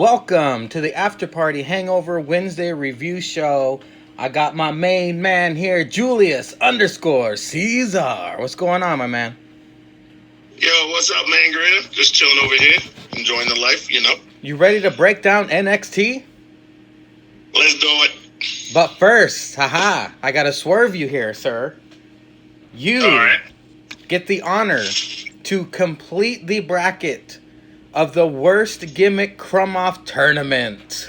Welcome to the After Party Hangover Wednesday review show. I got my main man here, Julius _Ceizar. What's going on, my man? Yo, what's up, man, Greta? Just chilling over here, enjoying the life, you know. You ready to break down NXT? Let's do it. But first, I gotta swerve you here, sir. You get the honor to complete the bracket of the worst gimmick crumb-off tournament.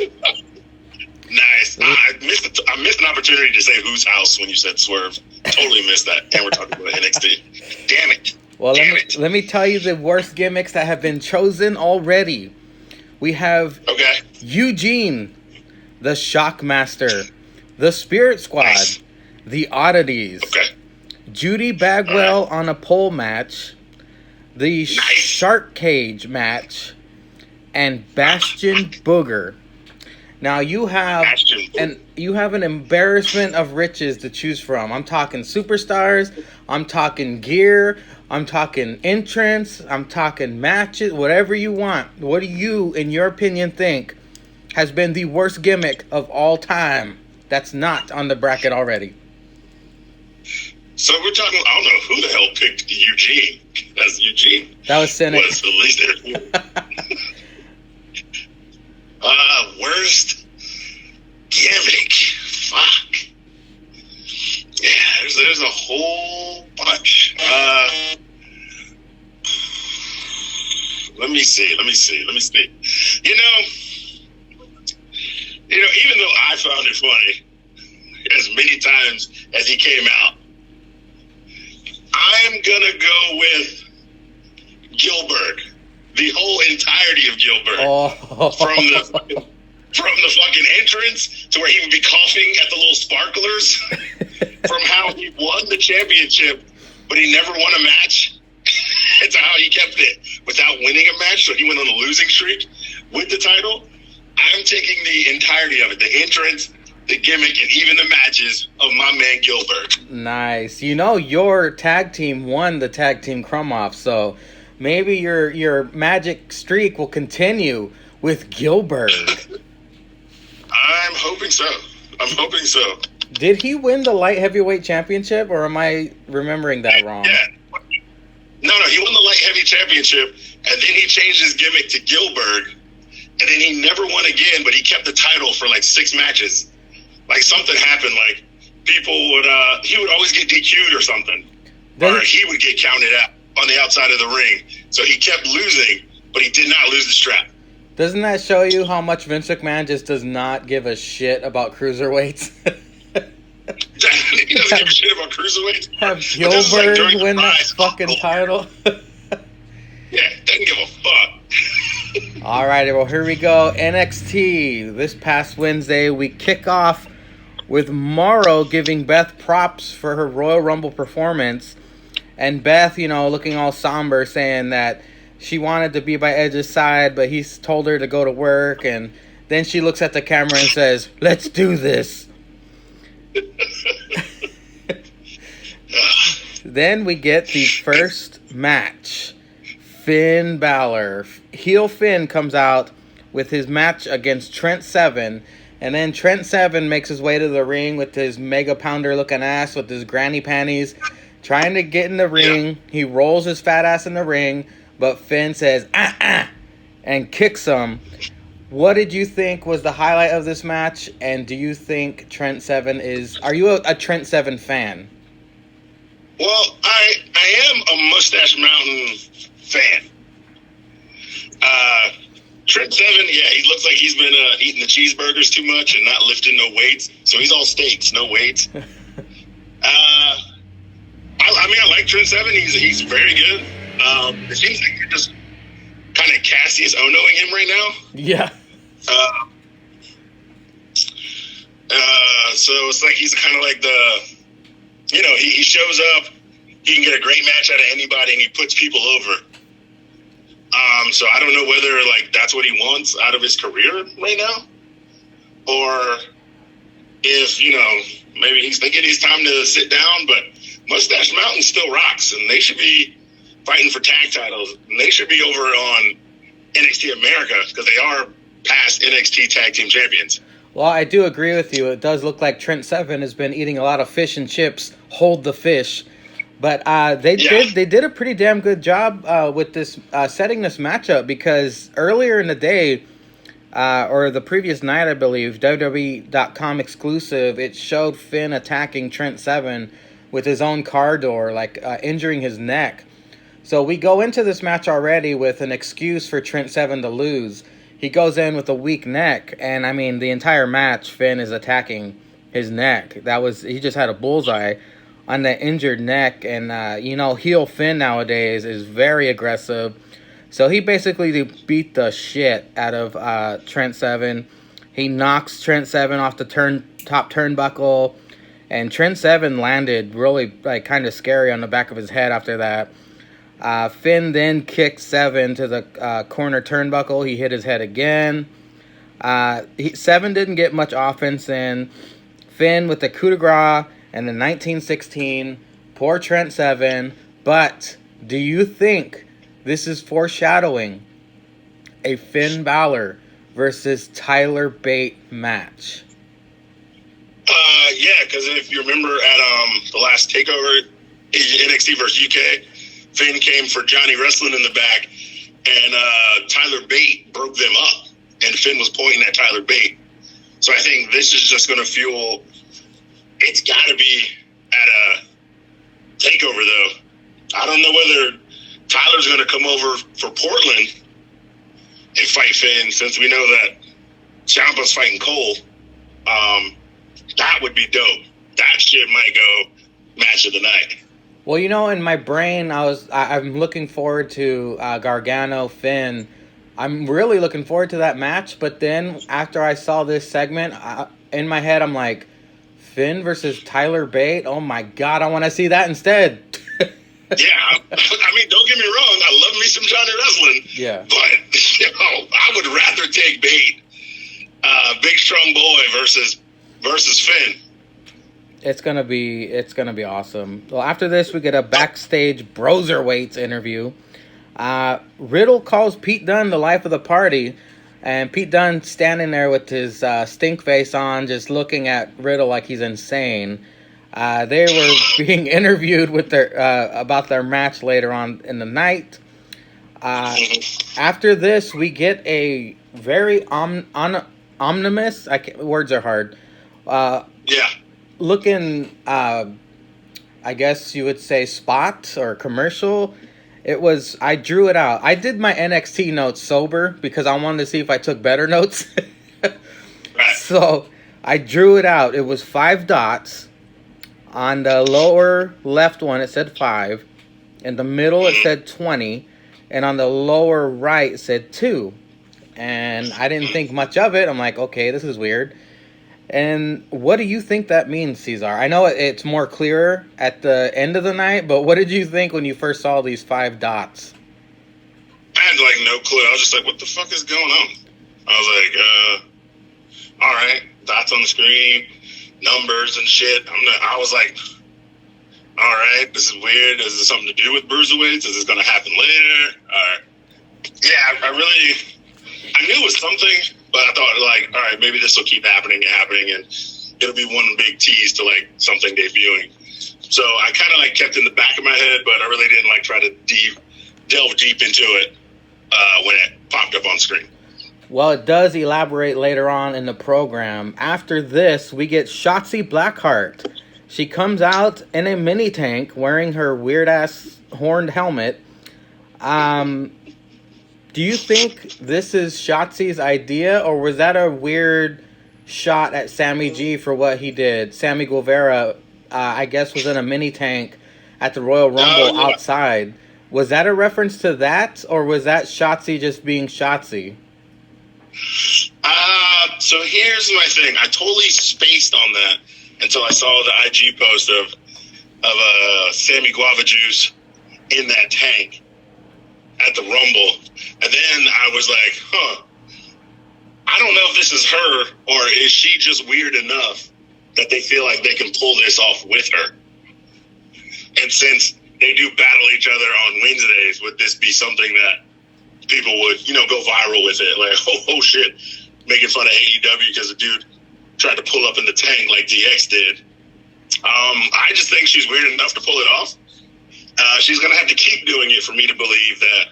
Nice. I missed an opportunity to say whose house when you said swerve. Totally missed that. And we're talking about NXT. Damn it. Well, let me tell you the worst gimmicks that have been chosen already. We have Eugene, the Shockmaster, the Spirit Squad, the Oddities, Judy Bagwell on a pole match, the Shark Cage match, and Bastion Booger. Now you have an embarrassment of riches to choose from. I'm talking superstars, I'm talking gear, I'm talking entrance, I'm talking matches, whatever you want. What do you, in your opinion, think has been the worst gimmick of all time that's not on the bracket already? So we're talking, I don't know who the hell picked Eugene. That's Eugene. That was Cynic. Was the least worst gimmick. Fuck. Yeah, there's a whole bunch. Let me see. You know, even though I found it funny as many times as he came out, I'm gonna go with Gilbert. The whole entirety of Gilbert. From the fucking entrance to where he would be coughing at the little sparklers. From how he won the championship, but he never won a match. To how he kept it without winning a match, so he went on a losing streak with the title. I'm taking the entirety of it. The entrance, the gimmick, and even the matches of my man Gilbert. Nice. You know, your tag team won the tag team crumb-off, so maybe your magic streak will continue with Gilbert. I'm hoping so. Did he win the light heavyweight championship, or am I remembering that wrong? Yeah. No, he won the light heavy championship, and then he changed his gimmick to Gilbert, and then he never won again, but he kept the title for like 6 matches. Like something happened, like people would, he would always get DQ'd or something. Or he would get counted out on the outside of the ring. So he kept losing, but he did not lose the strap. Doesn't that show you how much Vince McMahon just does not give a shit about cruiserweights? He doesn't give a shit about cruiserweights. Have Gilbert win that fucking title? Yeah, doesn't give a fuck. All right, well, here we go. NXT. This past Wednesday, we kick off with Morrow giving Beth props for her Royal Rumble performance. And Beth, looking all somber, saying that she wanted to be by Edge's side, but he's told her to go to work. And then she looks at the camera and says, "Let's do this." Then we get the first match. Finn Balor. Heel Finn comes out with his match against Trent Seven. And then Trent Seven makes his way to the ring with his mega pounder looking ass with his granny panties, trying to get in the ring. He rolls his fat ass in the ring, but Finn says, and kicks him. What did you think was the highlight of this match? And do you think Trent Seven are you a Trent Seven fan? Well, I am a Mustache Mountain fan. Trent Seven, he looks like he's been eating the cheeseburgers too much and not lifting no weights. So he's all steaks, no weights. I like Trent Seven. He's very good. It seems like you're just kind of Cassius Ohnoing him right now. Yeah. So it's like he's kind of like he shows up, he can get a great match out of anybody, and he puts people over. So I don't know whether that's what he wants out of his career right now, or if maybe he's thinking it's time to sit down. But Mustache Mountain still rocks, and they should be fighting for tag titles, and they should be over on NXT America because they are past NXT Tag Team Champions. Well, I do agree with you. It does look like Trent Seven has been eating a lot of fish and chips. Hold the fish. But they did a pretty damn good job with this setting this matchup, because earlier in the day, or the previous night, I believe, WWE.com exclusive, it showed Finn attacking Trent Seven with his own car door, like injuring his neck. So we go into this match already with an excuse for Trent Seven to lose. He goes in with a weak neck, and I mean, the entire match, Finn is attacking his neck. He just had a bullseye on the injured neck, and heel Finn nowadays is very aggressive. So he basically beat the shit out of Trent Seven. He knocks Trent Seven off the top turnbuckle, and Trent Seven landed really kind of scary on the back of his head after that. Finn then kicked Seven to the corner turnbuckle. He hit his head again. Seven didn't get much offense in. Finn with the coup de grace and the 1916. Poor Trent Seven. But do you think this is foreshadowing a Finn Balor versus Tyler Bate match? Yeah, because if you remember at the last TakeOver, NXT versus UK, Finn came for Johnny Wrestling in the back, and Tyler Bate broke them up, and Finn was pointing at Tyler Bate. So I think this is just going to fuel. It's got to be at a TakeOver, though. I don't know whether Tyler's going to come over for Portland and fight Finn, since we know that Ciampa's fighting Cole. That would be dope. That shit might go match of the night. Well, in my brain, I'm looking forward to Gargano Finn. I'm really looking forward to that match. But then after I saw this segment, in my head, I'm like, Finn versus Tyler Bate. Oh my God, I want to see that instead. Yeah, I mean, don't get me wrong. I love me some Johnny Wrestling. Yeah, but I would rather take Bate, big strong boy versus Finn. It's gonna be awesome. Well, after this, we get a backstage Broserweights interview. Riddle calls Pete Dunne the life of the party, and Pete Dunne standing there with his stink face on, just looking at Riddle like he's insane. They were being interviewed with about their match later on in the night. After this, we get a very ominous. Words are hard. Looking, I guess you would say, spot or commercial. I drew it out. I did my NXT notes sober because I wanted to see if I took better notes. So I drew it out. It was 5 dots. On the lower left one, it said 5. In the middle, it said 20. And on the lower right, it said 2. And I didn't think much of it. I'm like, okay, this is weird. And what do you think that means, Ceizar? I know it's more clearer at the end of the night, but what did you think when you first saw these 5 dots? I had no clue. I was just like, what the fuck is going on? I was like, all right, dots on the screen, numbers and shit. I was like, all right, this is weird. Is this something to do with Bruiserweights? Is this going to happen later? Yeah, I knew it was something. But I thought, all right, maybe this will keep happening, and it'll be one big tease to, something debuting. So I kind of, kept in the back of my head, but I really didn't, try to delve deep into it when it popped up on screen. Well, it does elaborate later on in the program. After this, we get Shotzi Blackheart. She comes out in a mini tank wearing her weird-ass horned helmet. Do you think this is Shotzi's idea, or was that a weird shot at Sammy G for what he did? Sammy Guevara, I guess, was in a mini tank at the Royal Rumble outside. Was that a reference to that, or was that Shotzi just being Shotzi? So here's my thing. I totally spaced on that until I saw the IG post of Sammy Guava Juice in that tank at the Rumble. And then I was like, I don't know if this is her, or is she just weird enough that they feel like they can pull this off with her? And since they do battle each other on Wednesdays, would this be something that people would, go viral with it. Like, oh shit, making fun of AEW because the dude tried to pull up in the tank like DX did. I just think she's weird enough to pull it off. She's going to have to keep doing it for me to believe that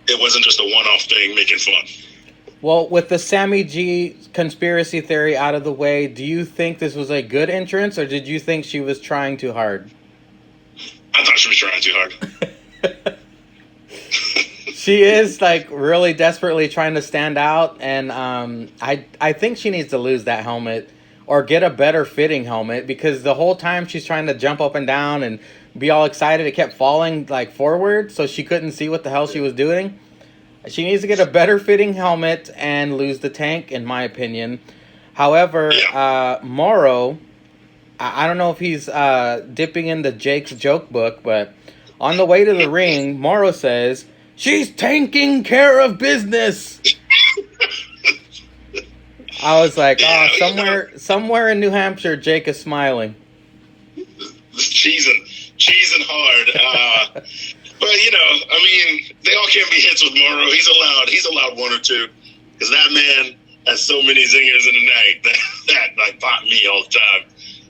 it wasn't just a one-off thing making fun. Well, with the Sammy G conspiracy theory out of the way, do you think this was a good entrance, or did you think she was trying too hard? I thought she was trying too hard. She is, like, really desperately trying to stand out, and I think she needs to lose that helmet or get a better fitting helmet, because the whole time she's trying to jump up and down and be all excited, it kept falling, like, forward, so she couldn't see what the hell she was doing. She needs to get a better fitting helmet and lose the tank, in my opinion. However, Morrow, I don't know if he's dipping into Jake's joke book, but on the way to the ring, Morrow says, "She's taking care of business." I was like, somewhere in New Hampshire, Jake is smiling. Cheesing hard. But, they all can't be hits with Morrow. He's allowed one or two. Because that man has so many zingers in the night that like, pop me all the time.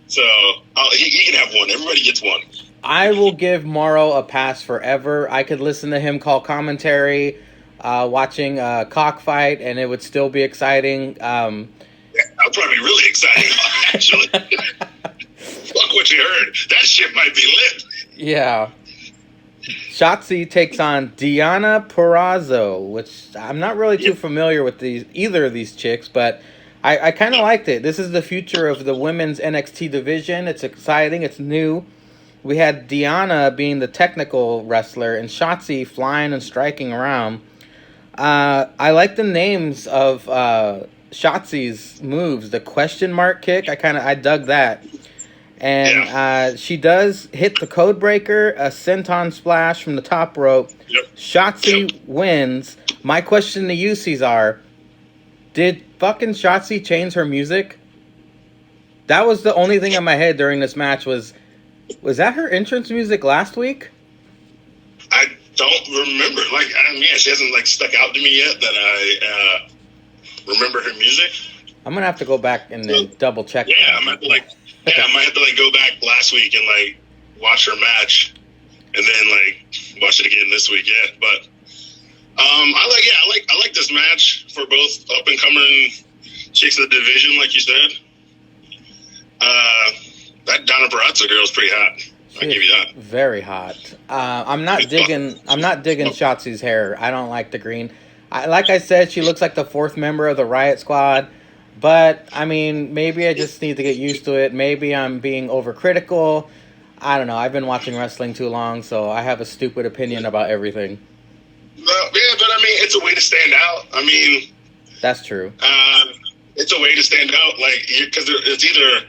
So, he can have one. Everybody gets one. I will give Morrow a pass forever. I could listen to him call commentary, watching a cockfight, and it would still be exciting. That would probably be really exciting, actually. Fuck what you heard. That shit might be lit. Yeah. Shotzi takes on Deonna Purrazzo, which I'm not really too familiar with either of these chicks, but I kind of liked it. This is the future of the women's NXT division. It's exciting. It's new. We had Deonna being the technical wrestler and Shotzi flying and striking around. I like the names of Shotzi's moves. The question mark kick, I dug that. And she does hit the code breaker, a senton splash from the top rope. Shotzi wins. My question to you, Ceizar, did fucking Shotzi change her music? That was the only thing in my head during this match was that her entrance music last week? I don't remember. She hasn't stuck out to me yet that I remember her music. I'm gonna have to go back and then double check. Yeah, I might have to go back last week and watch her match, and then watch it again this week. Yeah, but I like this match for both up and coming chicks of the division, like you said. That Donna Barazza girl is pretty hot. I'll give you that. Very hot. I'm not digging Shotzi's hair. I don't like the green. Like I said, she looks like the fourth member of the Riot Squad. But, maybe I just need to get used to it. Maybe I'm being overcritical. I don't know. I've been watching wrestling too long, so I have a stupid opinion about everything. Well, yeah, but it's a way to stand out. That's true. It's a way to stand out, because it's either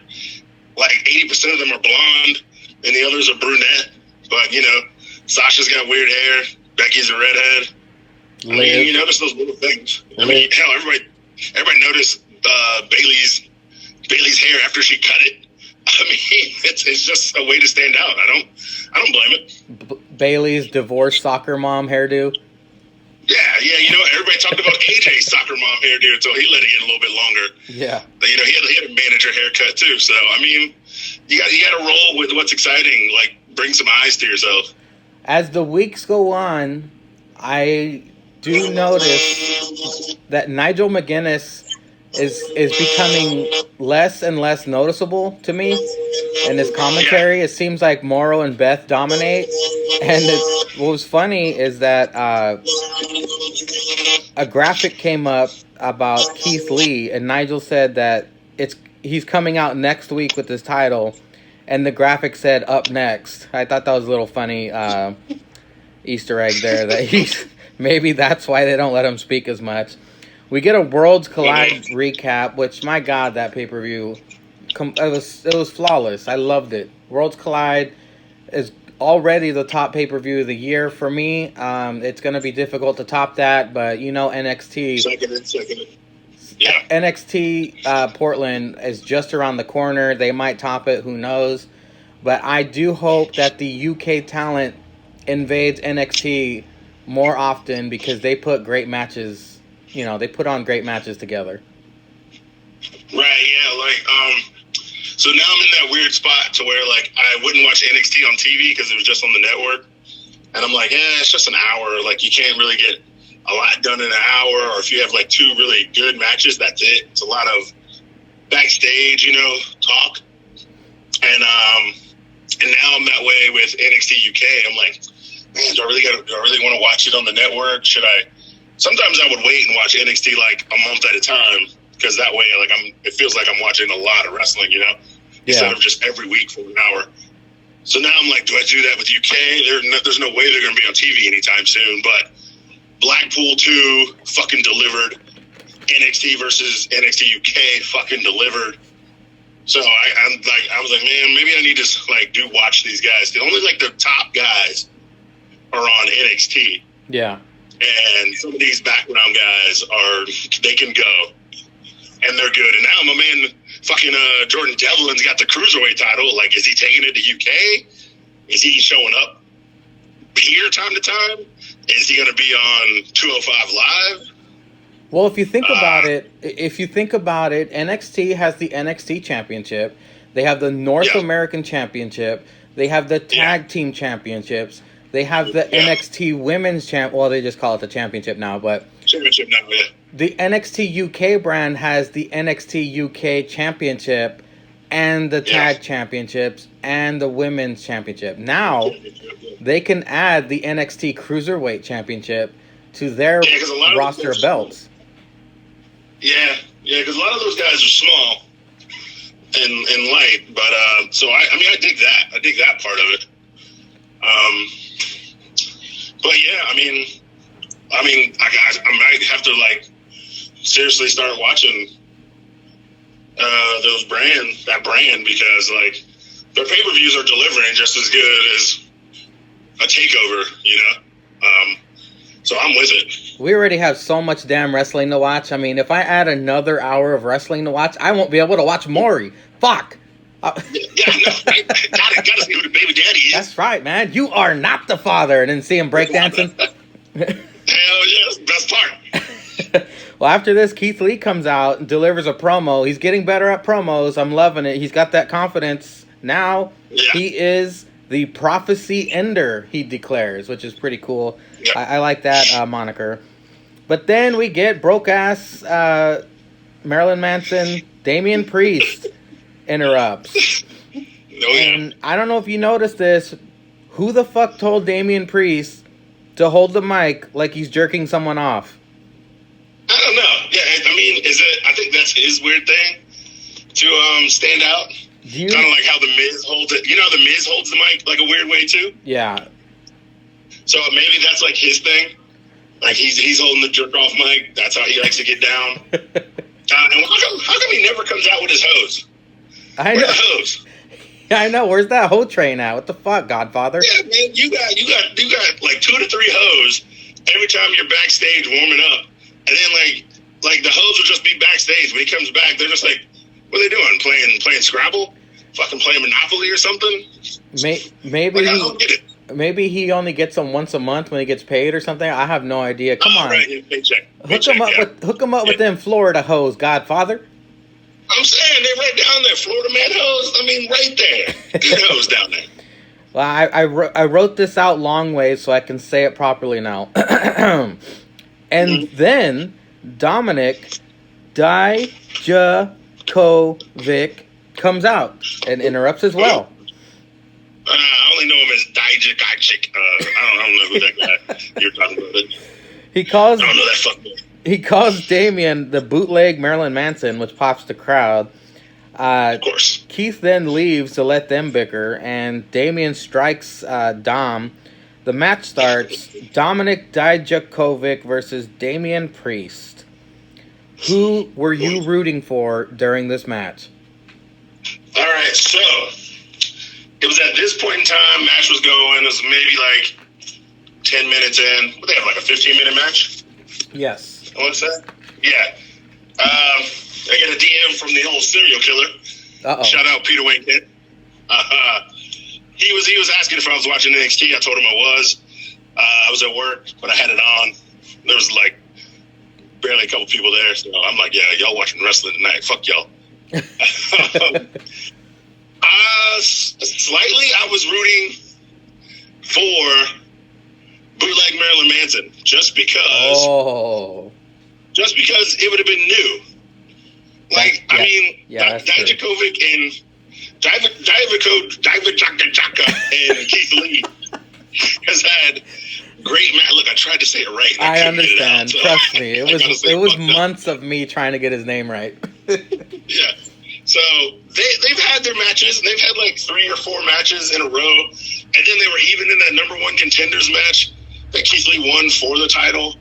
80% of them are blonde and the others are brunette. But, Sasha's got weird hair. Becky's a redhead. You notice those little things. Hell, everybody noticed Bayley's hair after she cut it. It's just a way to stand out. I don't blame it. Bayley's divorced soccer mom hairdo. Yeah. Everybody talked about AJ's soccer mom hairdo until he let it get a little bit longer. Yeah. He had a manager haircut too. So you got to roll with what's exciting. Bring some eyes to yourself. As the weeks go on, I do notice that Nigel McGuinness is becoming less and less noticeable to me in his commentary. It seems like Morrow and Beth dominate. And what was funny is that a graphic came up about Keith Lee, and Nigel said that he's coming out next week with his title, and the graphic said "up next." I thought that was a little funny Easter egg there. That maybe that's why they don't let him speak as much. We get a Worlds Collide recap, which, my God, that pay-per-view, it was flawless. I loved it. Worlds Collide is already the top pay-per-view of the year for me. It's going to be difficult to top that, but NXT. Second. Yeah. NXT Portland is just around the corner. They might top it. Who knows? But I do hope that the UK talent invades NXT more often because they put great matches. You know, they put on great matches together. Right. Yeah. Like, so now I'm in that weird spot to where like I wouldn't watch NXT on TV because it was just on the network, and I'm like, it's just an hour. Like, you can't really get a lot done in an hour, or if you have like 2 really good matches, that's it. It's a lot of backstage, talk. And now I'm that way with NXT UK. I'm like, man, do I really want to watch it on the network? Should I? Sometimes I would wait and watch NXT like a month at a time, because that way, like, it feels like I'm watching a lot of wrestling, instead of just every week for an hour. So now I'm like, do I do that with UK? There's no way they're going to be on TV anytime soon. But Blackpool 2 fucking delivered. NXT versus NXT UK fucking delivered. So I was like, man, maybe I need to watch these guys. Only like the top guys are on NXT. Yeah. And some of these background guys they can go. And they're good. And now my man fucking Jordan Devlin's got the Cruiserweight title. Like, is he taking it to UK? Is he showing up here time to time? Is he going to be on 205 Live? Well, if you think about it, NXT has the NXT Championship. They have the North American Championship. They have the Tag Team Championships. They have the NXT Women's Champ. Well, they just call it the Championship now, but Championship now, yeah. The NXT UK brand has the NXT UK Championship and the Tag Championships and the Women's Championship. Now, they can add the NXT Cruiserweight Championship to their roster of belts. Yeah, because a lot of those guys are small and light, but so I dig that. I dig that part of it. But yeah, I might have to seriously start watching that brand, because their pay-per-views are delivering just as good as a takeover, so I'm with it. We already have so much damn wrestling to watch. I mean, if I add another hour of wrestling to watch, I won't be able to watch Maury. Fuck. Gotta see who the baby daddy is. That's right, man. You are not the father. And then see him breakdancing. Hell yes, best part. Well, after this, Keith Lee comes out and delivers a promo. He's getting better at promos. I'm loving it. He's got that confidence. Now he is the prophecy ender, he declares, which is pretty cool. Yep. I like that moniker. But then we get broke-ass Marilyn Manson, Damian Priest interrupts. And I don't know if you noticed this. Who the fuck told Damian Priest to hold the mic like he's jerking someone off? I don't know. Yeah, I mean, I think that's his weird thing to stand out. Kind of like how the Miz holds it. The Miz holds the mic like a weird way too. Yeah. So maybe that's like his thing. Like he's holding the jerk off mic. That's how he likes to get down. And how come he never comes out with his hose? I know. Where's the hose? I know. Where's that hoe train at? What the fuck, Godfather? Yeah, man. You got like 2 to 3 hoes every time you're backstage warming up, and then like the hose will just be backstage. When he comes back, they're just like, what are they doing? Playing Scrabble? Fucking playing Monopoly or something? Maybe I don't get it. Maybe he only gets them once a month when he gets paid or something. I have no idea. Come on. Right, yeah, paycheck. Hook him up with them Florida hoes, Godfather. I'm saying they're right down there. Florida man hoes. I mean, right there. Good hoes down there. Well, I wrote this out long ways so I can say it properly now. And then Dominic Dijakovic comes out and interrupts as well. I only know him as Dijakovic. I don't know who that guy you're talking about. I don't know that fuckboy. He calls Damian the bootleg Marilyn Manson, which pops the crowd. Of course. Keith then leaves to let them bicker, and Damian strikes Dom. The match starts. Dominic Dijakovic versus Damian Priest. Who were you rooting for during this match? All right, so it was at this point in time, match was going. It was maybe 10 minutes in. What, they have a 15-minute match? Yes. I want to say? Yeah. I get a DM from the old serial killer. Uh-oh. Shout out Peter Wayne Kent. He was asking if I was watching NXT. I told him I was. I was at work, but I had it on. There was like barely a couple people there, so I'm like, yeah, y'all watching wrestling tonight. Fuck y'all. Slightly, I was rooting for bootleg Marilyn Manson just because it would have been new. Like, I mean, Dijakovic and and Keith Lee has had great match. Look, I tried to say it right. I understand. Trust me, it was months of me trying to get his name right. Yeah. So they've had their matches, and they've had like 3 or 4 matches in a row, and then they were even in that number 1 contenders match that Keith Lee won for the title.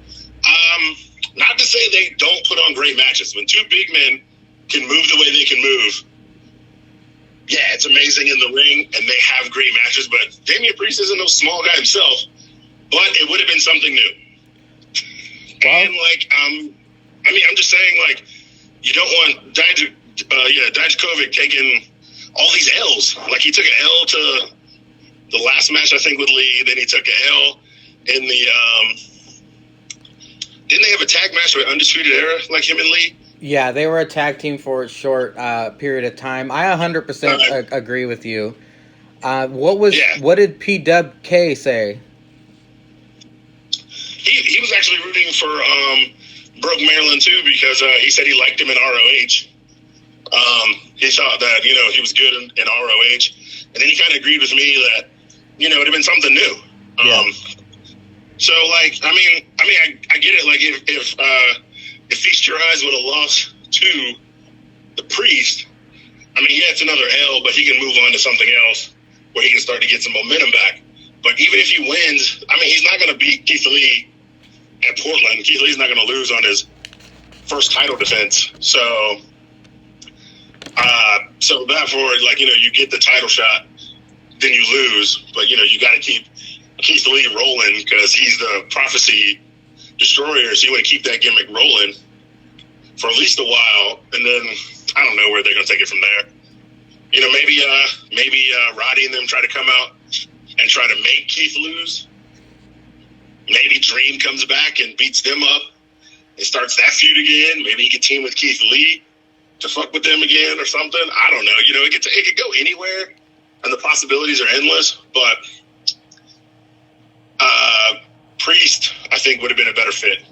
Not to say they don't put on great matches. When 2 big men can move the way they can move, yeah, it's amazing in the ring, and they have great matches. But Damian Priest isn't no small guy himself, but it would have been something new. Well, and like, I mean, I'm just saying, like, you don't want Dijakovic taking all these L's. Like, he took an L to the last match, I think, with Lee. Then he took an L in the didn't they have a tag match with Undisputed Era, like him and Lee? Yeah, they were a tag team for a short period of time. I 100% agree with you. What did PWK say? He was actually rooting for Broke Maryland too, because he said he liked him in ROH. He thought that, you know, he was good in ROH, and then he kind of agreed with me that, you know, it would have been something new. So, like, I mean, I get it. Like, if Feast Your Eyes would have lost to the Priest, I mean, yeah, it's another L, but he can move on to something else where he can start to get some momentum back. But even if he wins, I mean, he's not going to beat Keith Lee at Portland. Keith Lee's not going to lose on his first title defense. So therefore, like, you know, you get the title shot, then you lose. But, you know, you got to keep Keith Lee rolling because he's the prophecy destroyer. So you want to keep that gimmick rolling for at least a while. And then I don't know where they're going to take it from there. You know, maybe Roddy and them try to come out and try to make Keith lose. Maybe Dream comes back and beats them up and starts that feud again. Maybe he could team with Keith Lee to fuck with them again or something. I don't know. You know, it could go anywhere, and the possibilities are endless. But Priest, I think, would have been a better fit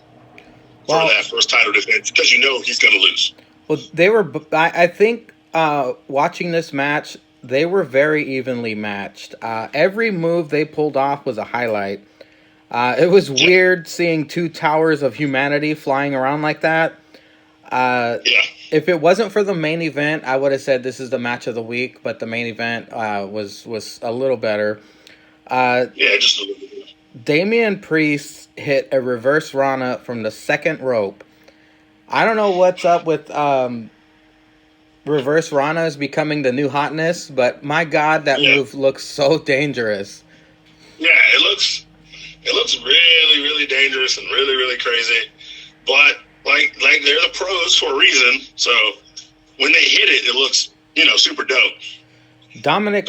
for that first title defense because you know he's going to lose. Well, they were. I think watching this match, they were very evenly matched. Every move they pulled off was a highlight. It was weird seeing 2 towers of humanity flying around like that. If it wasn't for the main event, I would have said this is the match of the week, but the main event was a little better. Just a little bit. Damian Priest hit a reverse Rana from the second rope. I don't know what's up with reverse Ranas becoming the new hotness, but my God, that move looks so dangerous. Yeah, it looks really, really dangerous and really, really crazy. But like they're the pros for a reason. So when they hit it, it looks, you know, super dope. Dominic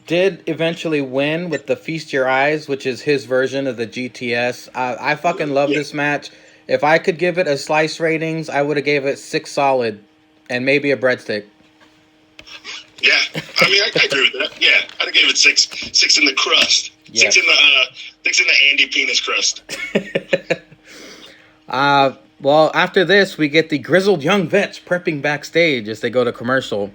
did eventually win with the Feast Your Eyes, which is his version of the GTS. I fucking love this match. If I could give it a slice ratings, I would have gave it 6 solid and maybe a breadstick. Yeah, I mean, I agree with that. Yeah, I'd have gave it 6 in the crust. Yeah. 6 in the Andy penis crust. Well, after this, we get the grizzled young vets prepping backstage as they go to commercial.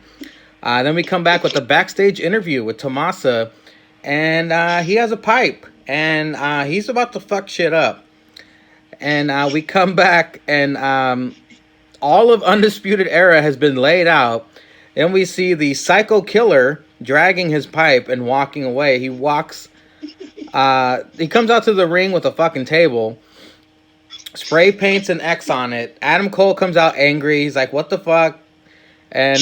Then we come back with a backstage interview with Tomasa, and he has a pipe, and he's about to fuck shit up. And we come back, and all of Undisputed Era has been laid out. Then we see the Psycho Killer dragging his pipe and walking away. He walks, he comes out to the ring with a fucking table, spray paints an X on it. Adam Cole comes out angry. He's like, what the fuck? And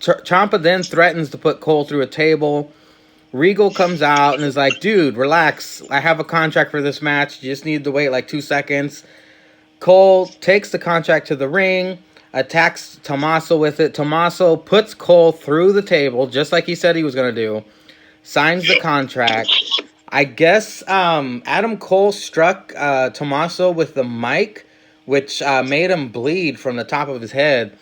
Ciampa then threatens to put Cole through a table. Regal comes out and is like, dude, relax. I have a contract for this match. You just need to wait like 2 seconds. Cole takes the contract to the ring, attacks Tommaso with it. Tommaso puts Cole through the table, just like he said he was going to do. Signs the contract. I guess Adam Cole struck Tommaso with the mic, which made him bleed from the top of his head.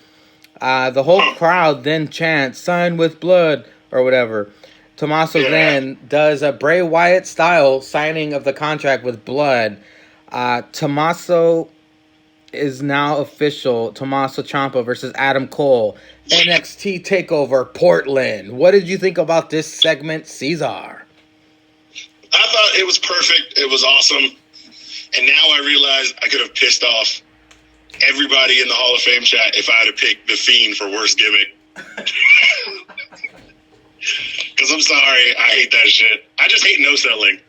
The whole crowd then chants, "Sign with blood," or whatever. Tommaso then does a Bray Wyatt style signing of the contract with blood. Tommaso is now official. Tommaso Ciampa versus Adam Cole. NXT TakeOver Portland. What did you think about this segment, Ceizar? I thought it was perfect. It was awesome. And now I realize I could have pissed off everybody in the Hall of Fame chat if I had to pick The Fiend for worst gimmick. Because I'm sorry, I hate that shit. I just hate no-selling.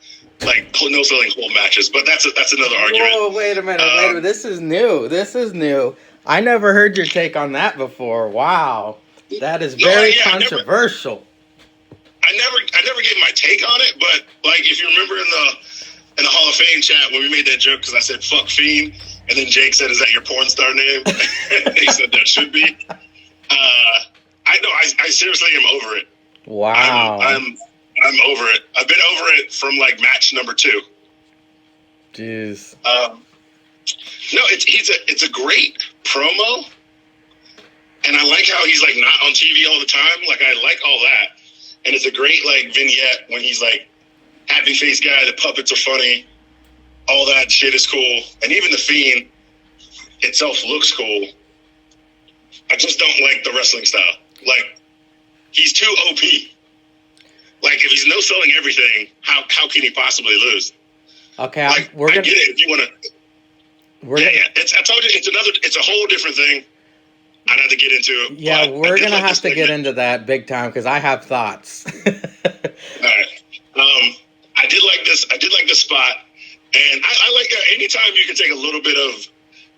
Like, no-selling whole matches. But that's another argument. Whoa, wait a minute. This is new. I never heard your take on that before. Wow. That is very controversial. I never gave my take on it, but like if you remember in the Hall of Fame chat when we made that joke because I said fuck Fiend, and then Jake said, "Is that your porn star name?" He said that should be. I seriously am over it. Wow. I'm over it. I've been over it from like match number 2. Jeez. No, it's a great promo, and I like how he's like not on TV all the time. Like I like all that. And it's a great, like, vignette when he's, like, happy-face guy. The puppets are funny. All that shit is cool. And even The Fiend itself looks cool. I just don't like the wrestling style. Like, he's too OP. Like, if he's no-selling everything, how can he possibly lose? Okay, I get it if you want to. I told you, it's a whole different thing. I'd have to get into it. Yeah, we're going to have to get into that big time because I have thoughts. All right. I did like this spot. And I like that anytime you can take a little bit of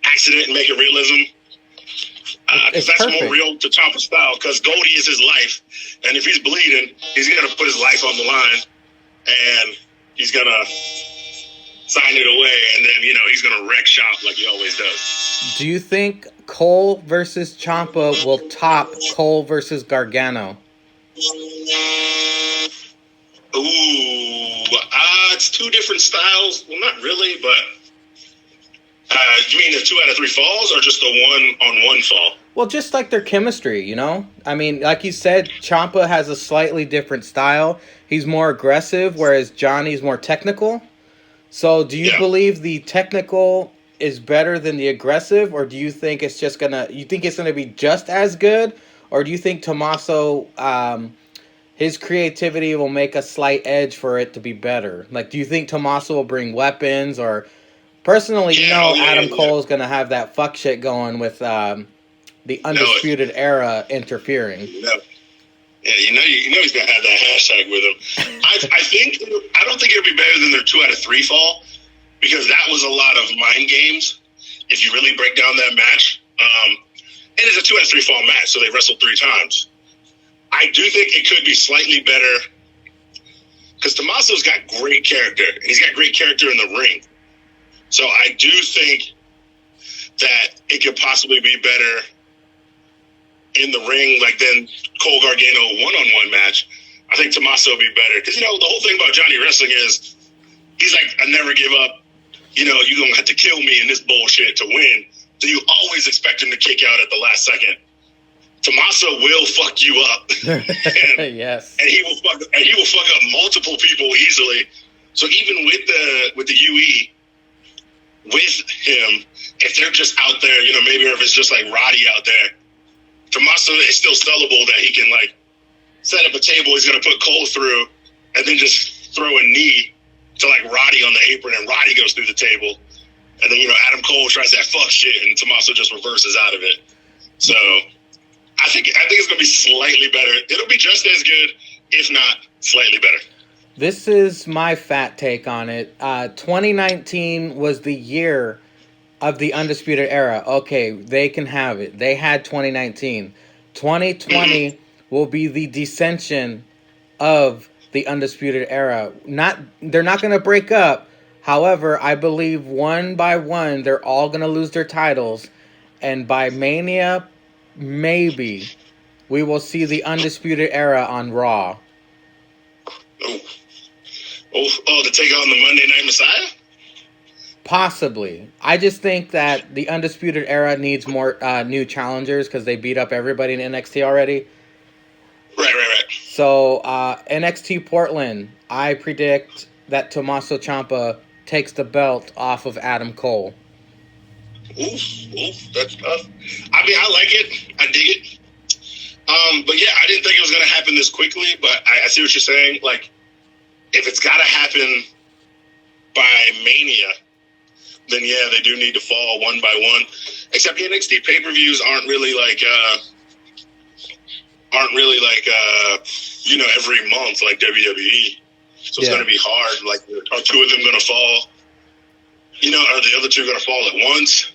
accident and make it realism. Because that's perfect. More real to Ciampa's style. Because Goldie is his life. And if he's bleeding, he's going to put his life on the line. And he's going to sign it away. And then, he's going to wreck shop like he always does. Do you think Cole versus Ciampa will top Cole versus Gargano? Ooh, it's 2 different styles. Well, not really, but you mean the 2 out of 3 falls or just the 1-on-1 fall? Well, just like their chemistry, I mean, like you said, Ciampa has a slightly different style. He's more aggressive, whereas Johnny's more technical. So do you believe the technical is better than the aggressive, or do you think it's gonna be just as good, or do you think Tommaso, his creativity will make a slight edge for it to be better? Like, do you think Tommaso will bring weapons, or personally, Adam Cole is gonna have that fuck shit going with the Undisputed Era interfering? No. Yeah, he's gonna have that hashtag with him. I don't think it'll be better than their 2 out of 3 fall. Because that was a lot of mind games, if you really break down that match. And it's a 2 out of 3 fall match, so they wrestled 3 times. I do think it could be slightly better, because Tommaso's got great character, and he's got great character in the ring. So I do think that it could possibly be better in the ring, like than Cole Gargano 1-on-1 match. I think Tommaso will be better, because the whole thing about Johnny wrestling is he's like, I never give up. You're going to have to kill me in this bullshit to win. So you always expect him to kick out at the last second. Tommaso will fuck you up. Yes. And he will fuck up multiple people easily. So even with the UE, with him, if they're just out there, maybe if it's just like Roddy out there, Tommaso is still sellable that he can like set up a table he's going to put Cole through and then just throw a knee to like Roddy on the apron, and Roddy goes through the table, and then Adam Cole tries that fuck shit, and Tommaso just reverses out of it. So I think it's gonna be slightly better. It'll be just as good, if not slightly better. This is my fat take on it. 2019 was the year of the Undisputed Era. Okay, they can have it. They had 2019. 2020 will be the dissension of the Undisputed Era. They're not going to break up. However, I believe one by one, they're all going to lose their titles. And by Mania, maybe, we will see the Undisputed Era on Raw. Ooh. To take on the Monday Night Messiah? Possibly. I just think that the Undisputed Era needs more new challengers because they beat up everybody in NXT already. Right. So NXT Portland, I predict that Tommaso Ciampa takes the belt off of Adam Cole. Oof, that's tough. I mean, I like it. I dig it. But yeah, I didn't think it was going to happen this quickly, but I see what you're saying. Like, if it's got to happen by Mania, then yeah, they do need to fall one by one. Except the NXT pay-per-views aren't really like every month like WWE. So it's going to be hard. Like, are two of them going to fall? Are the other two going to fall at once?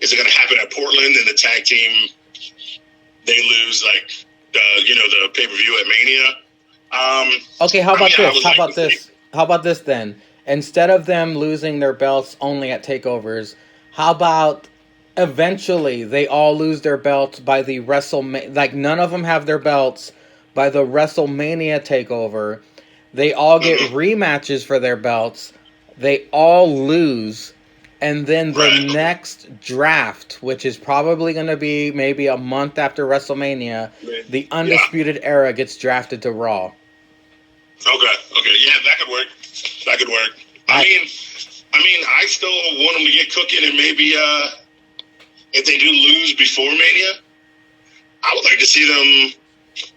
Is it going to happen at Portland and the tag team, they lose the pay-per-view at Mania? Okay, how about this then? Instead of them losing their belts only at takeovers, how about eventually they all lose their belts by the WrestleMania? Like, none of them have their belts by the WrestleMania takeover. They all get rematches for their belts. They all lose. And then the next draft, which is probably going to be maybe a month after WrestleMania, the Undisputed Era gets drafted to Raw. Okay. Yeah, that could work. I mean, I still want them to get cooking, and maybe if they do lose before Mania, I would like to see them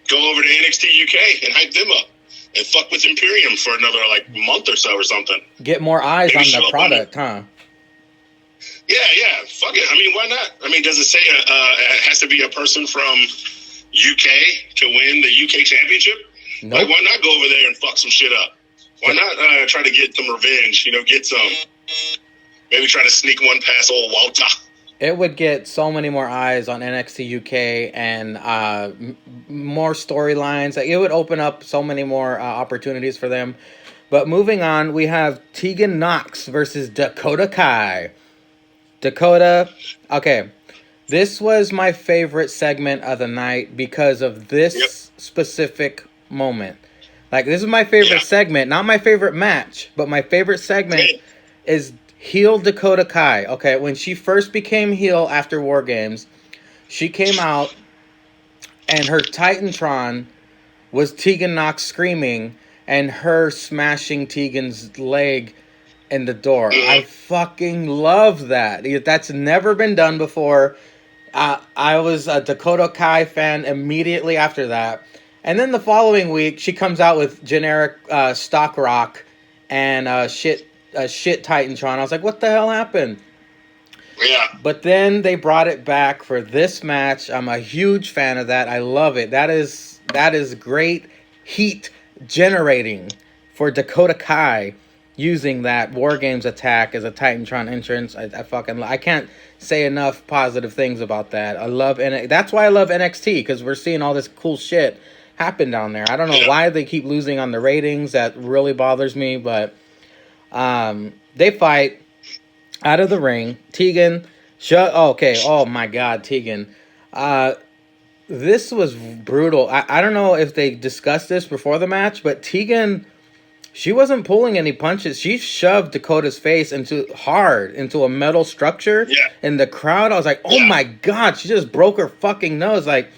go over to NXT UK and hype them up and fuck with Imperium for another month or so or something. Get more eyes on the product, huh? Yeah, fuck it. I mean, why not? I mean, does it say it has to be a person from UK to win the UK championship? Nope. Like, why not go over there and fuck some shit up? Why not try to get some revenge? Get some. Maybe try to sneak one past old Walter. It would get so many more eyes on NXT UK and more storylines. It would open up so many more opportunities for them. But moving on, we have Tegan Nox versus Dakota Kai. Dakota, okay, this was my favorite segment of the night because of this specific moment. Like, this is my favorite segment, not my favorite match, but my favorite segment is heel Dakota Kai. Okay, when she first became heel after War Games, she came out and her Titantron was Tegan Nox screaming and her smashing Tegan's leg in the door. I fucking love that. That's never been done before. I was a Dakota Kai fan immediately after that. And then the following week, she comes out with generic stock rock and shit Titantron. I was like, what the hell happened? Yeah. But then they brought it back for this match. I'm a huge fan of that. I love it. That is great heat generating for Dakota Kai using that War Games attack as a Titantron entrance. I can't say enough positive things about that. I love that's why I love NXT, because we're seeing all this cool shit happen down there. I don't know why they keep losing on the ratings. That really bothers me, but they fight out of the ring. Tegan, oh my God, Tegan. This was brutal. I don't know if they discussed this before the match, but Tegan, she wasn't pulling any punches. She shoved Dakota's face into a metal structure. Yeah. In the crowd, I was like, oh my God, she just broke her fucking nose. Like,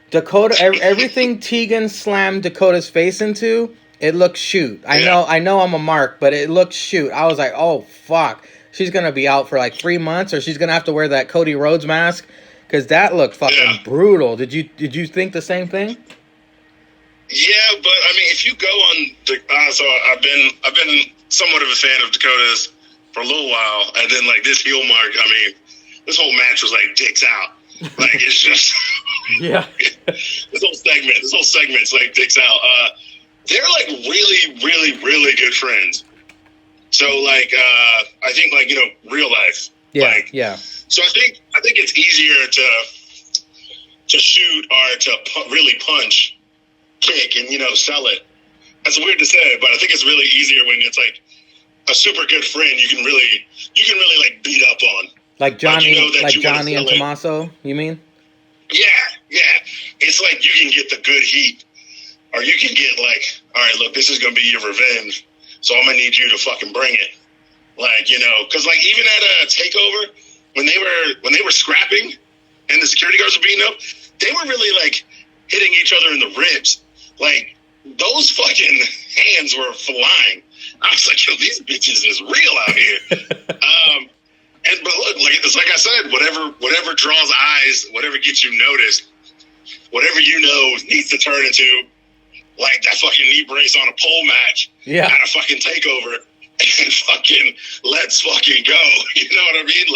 Dakota, everything Tegan slammed Dakota's face into, it looked shoot. I know I'm a mark, but it looked shoot. I was like, oh fuck. She's going to be out for like 3 months, or she's going to have to wear that Cody Rhodes mask, because that looked fucking brutal. Did you think the same thing? Yeah, but I mean, if you go on so I've been somewhat of a fan of Dakota's for a little while, and then like this heel mark, I mean, this whole match was like dicks out. Like, it's just this whole segment's like dicks out. They're like really, really, really good friends. So like I think like, real life. Yeah. So I think it's easier to shoot or to really punch, kick, and sell it. That's weird to say, but I think it's really easier when it's like a super good friend you can really like beat up on. Like Johnny and Tommaso, you mean? Yeah. It's like you can get the good heat or you can get like, all right, look, this is gonna be your revenge, so I'm gonna need you to fucking bring it. Like, you know, because like even at a takeover, when they were scrapping and the security guards were beating up, they were really like hitting each other in the ribs. Like those fucking hands were flying. I was like, yo, these bitches is real out here. But look, like it's like I said, whatever draws eyes, whatever gets you noticed, whatever you know needs to turn into like that fucking knee brace on a pole match at a fucking takeover, and fucking let's fucking go. You know what I mean?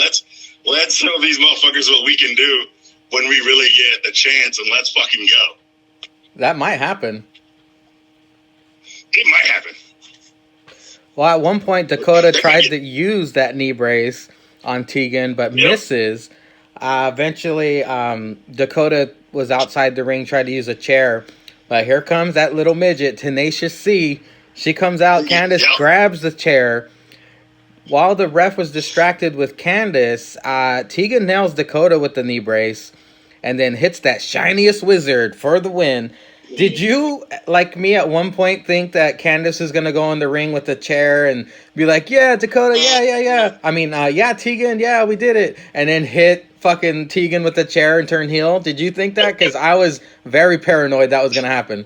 Let's show these motherfuckers what we can do when we really get the chance, and let's fucking go. That might happen. It might happen. Well, at one point, Dakota tried to use that knee brace on Tegan, but misses. Eventually, Dakota was outside the ring, tried to use a chair. But here comes that little midget, Tenacious C. She comes out, Candice grabs the chair. While the ref was distracted with Candice, Tegan nails Dakota with the knee brace and then hits that shiniest wizard for the win. Did you, like me at one point, think that Candice is going to go in the ring with the chair and be like, yeah, Dakota, yeah. I mean, yeah, Tegan, yeah, we did it. And then hit fucking Tegan with the chair and turn heel? Did you think that? Because I was very paranoid that was going to happen.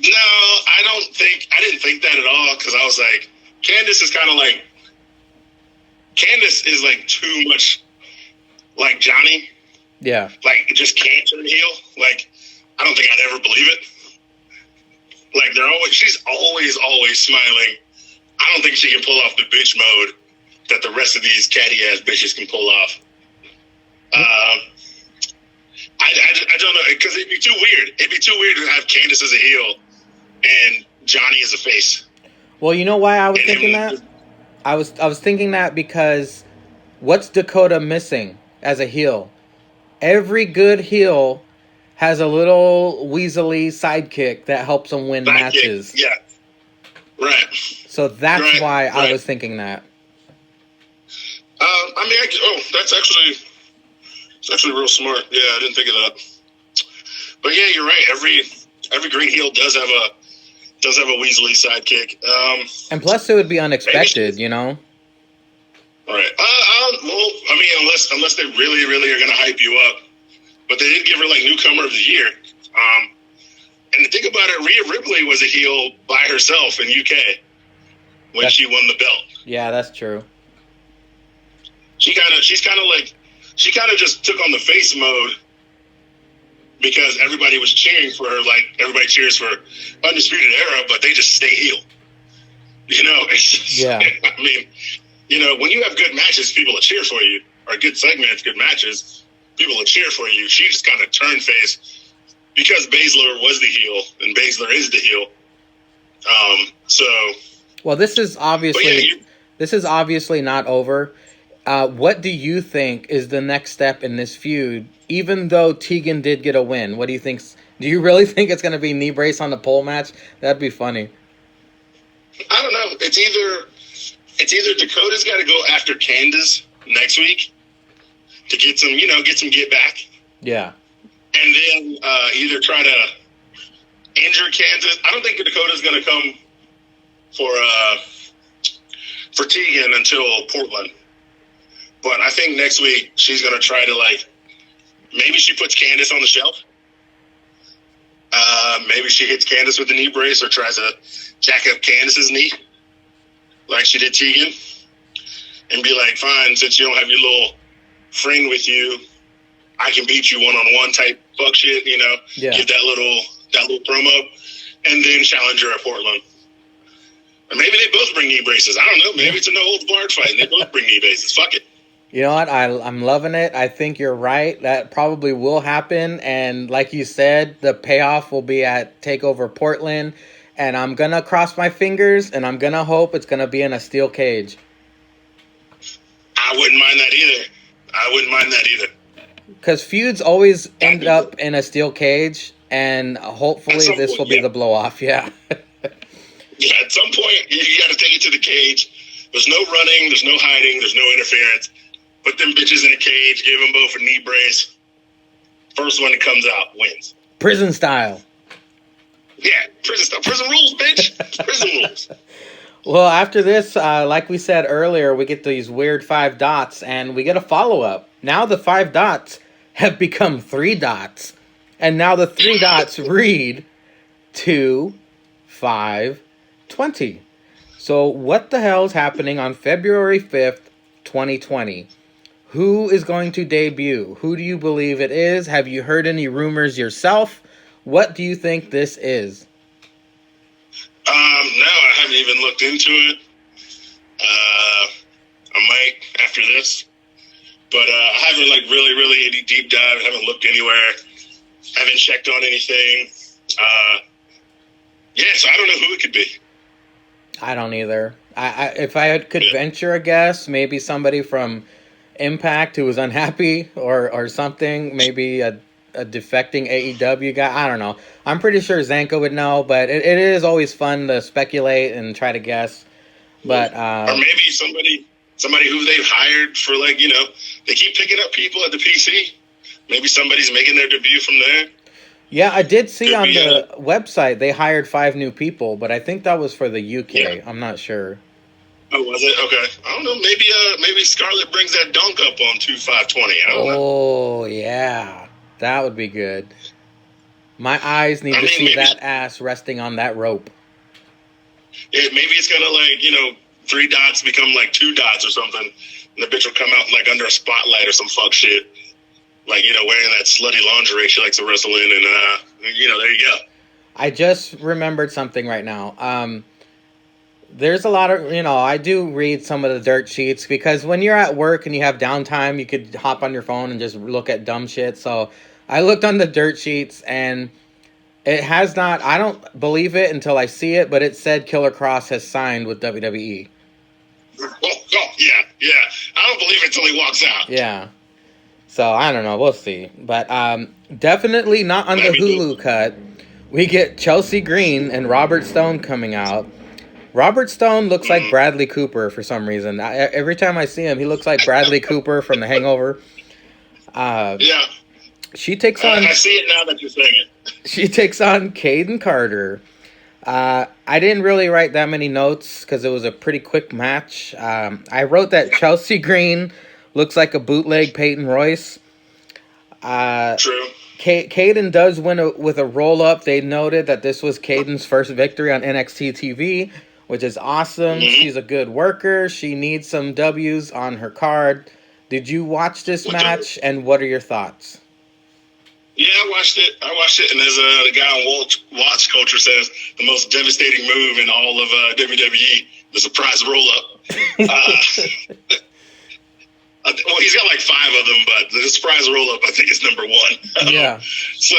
No, I didn't think that at all, because I was like, Candice is like too much like Johnny. Yeah. Like, it just can't turn heel. Like, I don't think I'd ever believe it. Like, she's always smiling. I don't think she can pull off the bitch mode that the rest of these catty ass bitches can pull off. I don't know, because it'd be too weird. It'd be too weird to have Candice as a heel and Johnny as a face. Well, you know why I was thinking that? I was thinking that because what's Dakota missing as a heel? Every good heel has a little weaselly sidekick that helps them win matches. Yeah. Right. So that's why I was thinking that. That's actually real smart. Yeah, I didn't think of that. But yeah, you're right. Every green heel does have a weaselly sidekick. And plus, it would be unexpected, you know. All right. Well, I mean, unless they really, really are going to hype you up. But they did give her, like, Newcomer of the Year. And to think about it, Rhea Ripley was a heel by herself in UK when she won the belt. Yeah, that's true. She kind of just took on the face mode because everybody was cheering for her, like everybody cheers for Undisputed Era, but they just stay heel. You know, it's just, I mean, you know, when you have good matches, people will cheer for you, or good segments, good matches, people will cheer for you. She just kind of turned face because Baszler was the heel and Baszler is the heel. Well, this is obviously not over. What do you think is the next step in this feud? Even though Tegan did get a win, what do you think? Do you really think it's going to be knee brace on the pole match? That'd be funny. I don't know. It's either Dakota's got to go after Candice next week to get some get back. Yeah. And then either try to injure Candice. I don't think Dakota's going to come for Tegan until Portland. But I think next week she's going to try to, like, maybe she puts Candice on the shelf. Maybe she hits Candice with the knee brace or tries to jack up Candice's knee like she did Tegan. And be like, fine, since you don't have your little friend with you, I can beat you one-on-one type fuck shit, you know? Yeah. Give that little promo. And then challenge her at Portland. Or maybe they both bring knee braces. I don't know. Maybe it's a no-holds-barred fight and they both bring knee braces. Fuck it. You know what? I'm loving it. I think you're right. That probably will happen. And like you said, the payoff will be at TakeOver Portland. And I'm going to cross my fingers and I'm going to hope it's going to be in a steel cage. I wouldn't mind that either. Because feuds always end up in a steel cage. And hopefully this will be the blow-off. Yeah. Yeah, at some point, you got to take it to the cage. There's no running. There's no hiding. There's no interference. Put them bitches in a cage. Give them both a knee brace. First one that comes out wins. Prison style. Yeah, prison stuff. Prison rules, bitch. Prison rules. Well, after this, like we said earlier, we get these weird 5 dots, and we get a follow-up. Now the 5 dots have become 3 dots. And now the 3 dots read 2, 5, 20. So what the hell is happening on February 5th, 2020? Who is going to debut? Who do you believe it is? Have you heard any rumors yourself? What do you think this is? No, I haven't even looked into it. I might after this, but I haven't like really any deep dive. Haven't looked anywhere. Haven't checked on anything. Yeah, so I don't know who it could be. I don't either. If I could venture a guess, maybe somebody from Impact who was unhappy or something. Maybe a defecting AEW guy. I don't know. I'm pretty sure Zanko would know, but it is always fun to speculate and try to guess. But or maybe somebody who they've hired for, like, you know, they keep picking up people at the PC. Maybe somebody's making their debut from there. Yeah, I did see on the website they hired 5 new people, but I think that was for the UK. Yeah. I'm not sure. Oh, was it? Okay. I don't know. Maybe Scarlett brings that dunk up on 2-5-20. I don't know. Oh, yeah. That would be good. My eyes need to see that ass resting on that rope. Yeah, maybe it's gonna, like, you know, 3 dots become like 2 dots or something, and the bitch will come out like under a spotlight or some fuck shit. Like, you know, wearing that slutty lingerie she likes to wrestle in, and, you know, there you go. I just remembered something right now. There's a lot of, you know, I do read some of the dirt sheets, because when you're at work and you have downtime, you could hop on your phone and just look at dumb shit. So I looked on the dirt sheets, and it has not, I don't believe it until I see it, but it said Killer Kross has signed with WWE. Oh, yeah. I don't believe it until he walks out. Yeah. So, I don't know. We'll see. But definitely not on the Hulu cut. We get Chelsea Green and Robert Stone coming out. Robert Stone looks like Bradley Cooper for some reason. Every time I see him, he looks like Bradley Cooper from The Hangover. Yeah. She takes on... I see it now that you're saying it. She takes on Caden Carter. I didn't really write that many notes because it was a pretty quick match. I wrote that Chelsea Green looks like a bootleg Peyton Royce. True. Caden does win with a roll-up. They noted that this was Caden's first victory on NXT TV, which is awesome. Mm-hmm. She's a good worker. She needs some W's on her card. Did you watch this match, and what are your thoughts? Yeah, I watched it, and as the guy on Watch Culture says, the most devastating move in all of WWE, the surprise roll-up. Well, he's got like 5 of them, but the surprise roll-up, I think, is number 1. Yeah. So,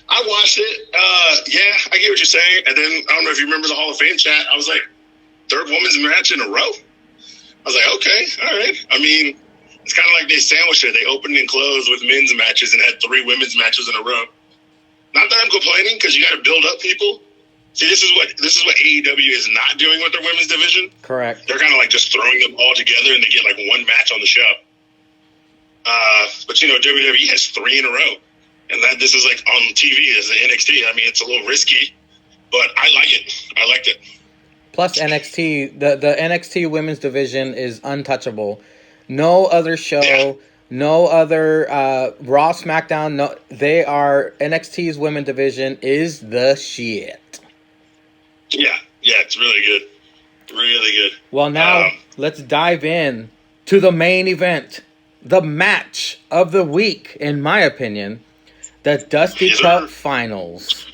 I watched it. Yeah, I get what you're saying. And then, I don't know if you remember the Hall of Fame chat. I was like, 3rd women's match in a row? I was like, okay, all right. I mean, it's kind of like they sandwiched it. They opened and closed with men's matches and had 3 women's matches in a row. Not that I'm complaining, because you got to build up people. See, this is what AEW is not doing with their women's division. Correct. They're kind of like just throwing them all together, and they get like 1 match on the show. But, you know, WWE has 3 in a row, and that this is like on TV as the NXT. I mean, it's a little risky, but I like it. I liked it. Plus NXT, the NXT women's division is untouchable. No other show, no other Raw, SmackDown. No, they are NXT's women division is the shit. Yeah, it's really good. Really good. Well, now let's dive in to the main event. The match of the week, in my opinion. The Dusty Cup Finals.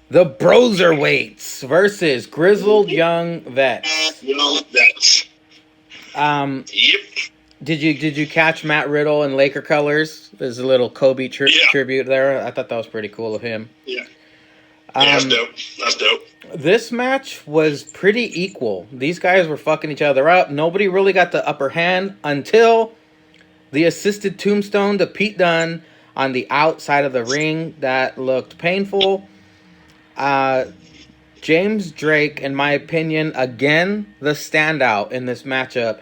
The Broserweights versus Grizzled Young Vets. Yep. Did you catch Matt Riddle in Laker colors? There's a little Kobe tribute there. I thought that was pretty cool of him. Yeah. That's dope. That's dope. This match was pretty equal. These guys were fucking each other up. Nobody really got the upper hand until the assisted tombstone to Pete Dunne on the outside of the ring. That looked painful. James Drake, in my opinion, again, the standout in this matchup.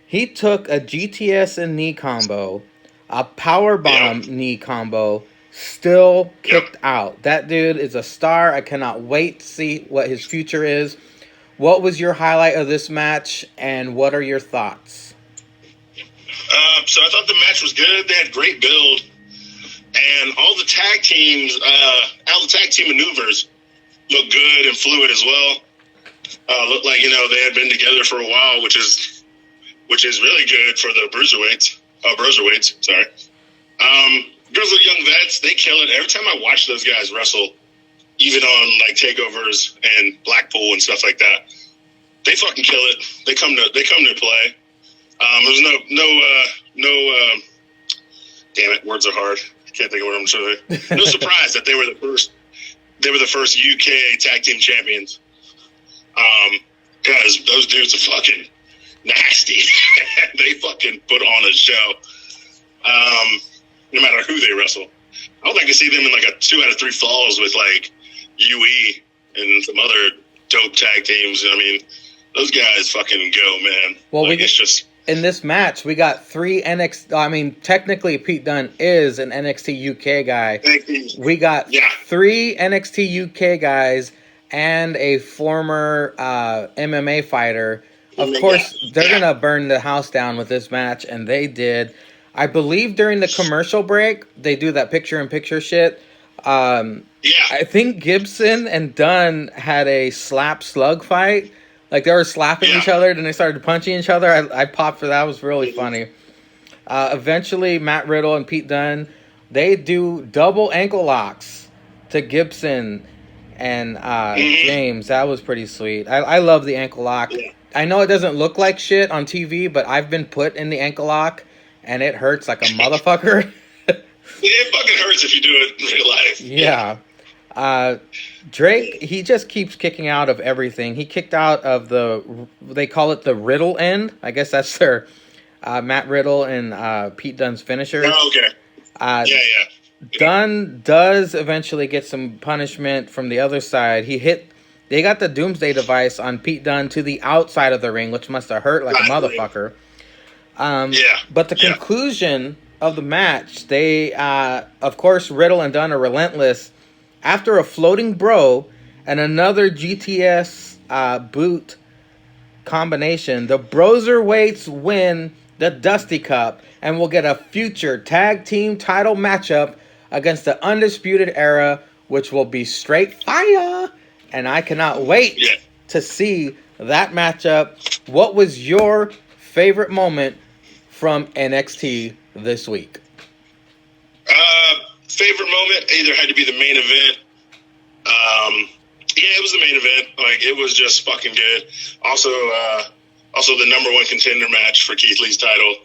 He took a GTS and knee combo, a powerbomb knee combo, still kicked out. That dude is a star. I cannot wait to see what his future is. What was your highlight of this match, and what are your thoughts? So I thought the match was good. They had great build, and all the tag teams, all the tag team maneuvers looked good and fluid as well. Looked like, they had been together for a while, which is really good for the bruiserweights. Sorry. Girls are young vets. They kill it. Every time I watch those guys wrestle, even on like takeovers and Blackpool and stuff like that, they fucking kill it. They come to play. There's no damn it, words are hard. I can't think of what I'm trying to say. No surprise that they were the first UK tag team champions. Because those dudes are fucking nasty. They fucking put on a show. No matter who they wrestle. I would like to see them in like a 2 out of 3 falls with like UE and some other dope tag teams. I mean, those guys fucking go, man. Well, like, it's just in this match, we got 3 NXT. I mean, technically, Pete Dunne is an NXT UK guy. We got 3 NXT UK guys and a former MMA fighter. Of course, they're gonna burn the house down with this match, and they did. I believe during the commercial break, they do that picture-in-picture shit. I think Gibson and Dunn had a slap-slug fight. Like, they were slapping each other, then they started punching each other. I popped for that. It was really funny. Eventually, Matt Riddle and Pete Dunne, they do double ankle locks to Gibson and James. That was pretty sweet. I love the ankle lock. I know it doesn't look like shit on TV, but I've been put in the ankle lock, and it hurts like a motherfucker. It fucking hurts if you do it in real life. Yeah. Drake, he just keeps kicking out of everything. He kicked out of they call it the Riddle end. I guess that's their Matt Riddle and Pete Dunne's finisher. Oh, okay. Dunne does eventually get some punishment from the other side. They got the Doomsday device on Pete Dunne to the outside of the ring, which must have hurt like a motherfucker. But the conclusion of the match, they, of course, Riddle and Dunne are relentless. After a floating bro and another GTS boot combination, the Broserweights win the Dusty Cup and will get a future tag team title matchup against the Undisputed Era, which will be straight fire. And I cannot wait to see that matchup. What was your favorite moment from NXT this week? Favorite moment either had to be the main event. It was the main event. Like, it was just fucking good. Also the number 1 contender match for Keith Lee's title,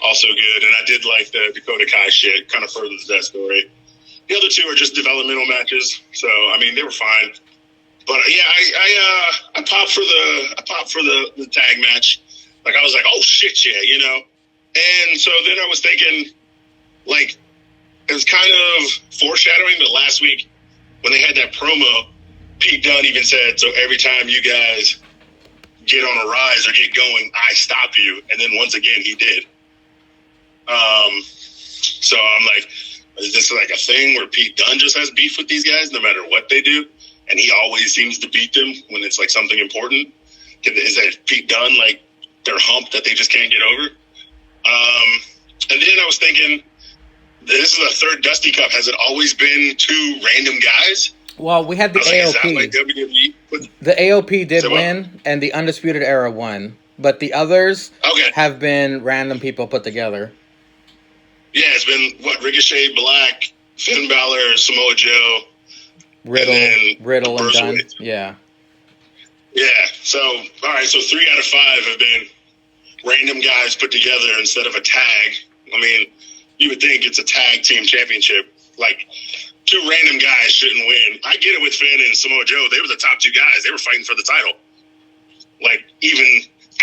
also good. And I did like the Dakota Kai shit. Kind of furthers that story. The other 2 are just developmental matches, so I mean they were fine. But I popped for the tag match. Like, I was like, oh shit, yeah, And so then I was thinking, like, it was kind of foreshadowing, but last week when they had that promo, Pete Dunne even said, so every time you guys get on a rise or get going, I stop you. And then once again, he did. So I'm like, is this like a thing where Pete Dunne just has beef with these guys no matter what they do? And he always seems to beat them when it's like something important? Is that Pete Dunne like their hump that they just can't get over? And then I was thinking, this is the 3rd Dusty Cup. Has it always been 2 random guys? Well, we had the AOP. Like WWE? The AOP did win, and the Undisputed Era won. But the others have been random people put together. Yeah, it's been, Ricochet, Black, Finn Balor, Samoa Joe, Riddle and Dunne. Yeah. Yeah, so, all right, so 3 out of 5 have been random guys put together instead of a tag. I mean, you would think it's a tag team championship. Like, 2 random guys shouldn't win. I get it with Finn and Samoa Joe. They were the top 2 guys. They were fighting for the title. Like, even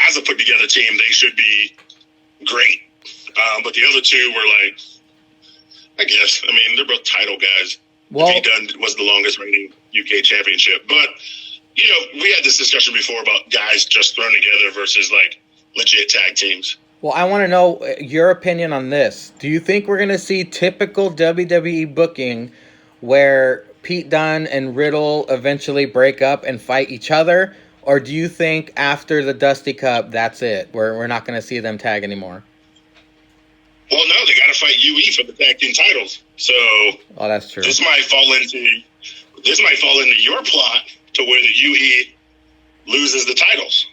as a put-together team, they should be great. But the other 2 were like, I guess, I mean, they're both title guys. Well, Pete Dunne was the longest reigning UK championship. But, we had this discussion before about guys just thrown together versus, like, legit tag teams. Well, I want to know your opinion on this. Do you think we're going to see typical WWE booking where Pete Dunne and Riddle eventually break up and fight each other? Or do you think after the Dusty Cup, that's it? We're not going to see them tag anymore? Well, no, they got to fight UE for the tag team titles. So, that's true. This might fall into your plot to where the UE loses the titles.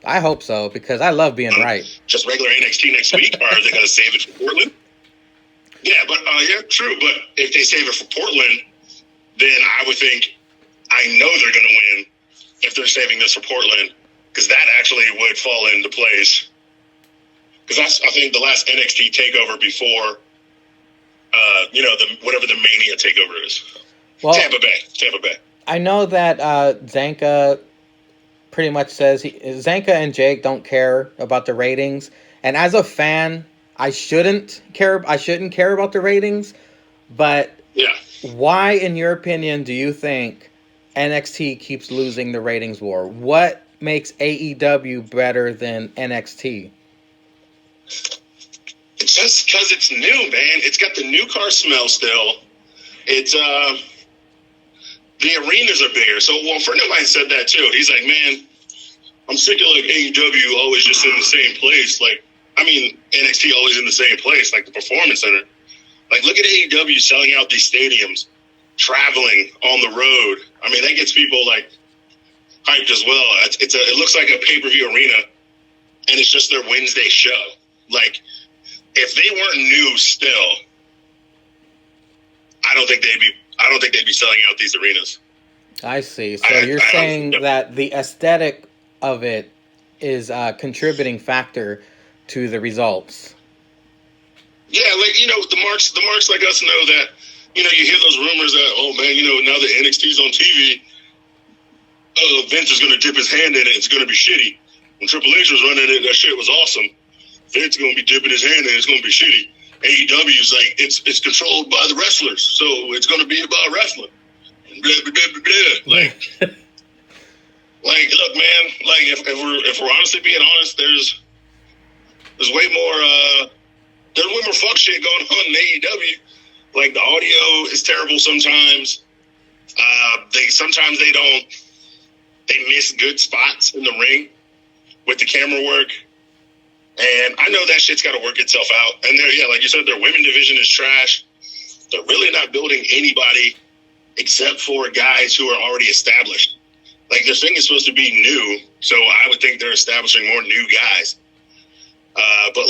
I hope so, because I love being right. Just regular NXT next week, or are they going to save it for Portland? Yeah, but true. But if they save it for Portland, then I would think, I know they're going to win if they're saving this for Portland, because that actually would fall into place. Because that's, I think, the last NXT takeover before, whatever the Mania takeover is. Well, Tampa Bay. I know that Zanka pretty much says Zanka and Jake don't care about the ratings, and as a fan, I shouldn't care about the ratings. But why, in your opinion, do you think NXT keeps losing the ratings war? What makes AEW better than NXT? It's just because it's new, man. It's got the new car smell still. It's the arenas are bigger. So, a friend of mine said that too. He's like, man, I'm sick of AEW always just in the same place. NXT always in the same place, like the Performance Center. Look at AEW selling out these stadiums, traveling on the road. That gets people hyped as well. It looks like a pay-per-view arena, and it's just their Wednesday show. If they weren't new still, I don't think they'd be selling out these arenas. I see. So you're saying that the aesthetic of it is a contributing factor to the results. Yeah, the marks like us know that, you hear those rumors that, oh man, now that NXT's on TV, Vince is going to dip his hand in it, it's going to be shitty. When Triple H was running it, that shit was awesome. Vince is going to be dipping his hand in it, it's going to be shitty. AEW's it's controlled by the wrestlers, so it's going to be about wrestling. Blah, blah, blah, blah, blah. Look, man, if we're honestly being honest, there's way more fuck shit going on in AEW. The audio is terrible sometimes. They miss good spots in the ring with the camera work. And I know that shit's got to work itself out. And like you said, their women division is trash. They're really not building anybody except for guys who are already established. Their thing is supposed to be new, so I would think they're establishing more new guys. But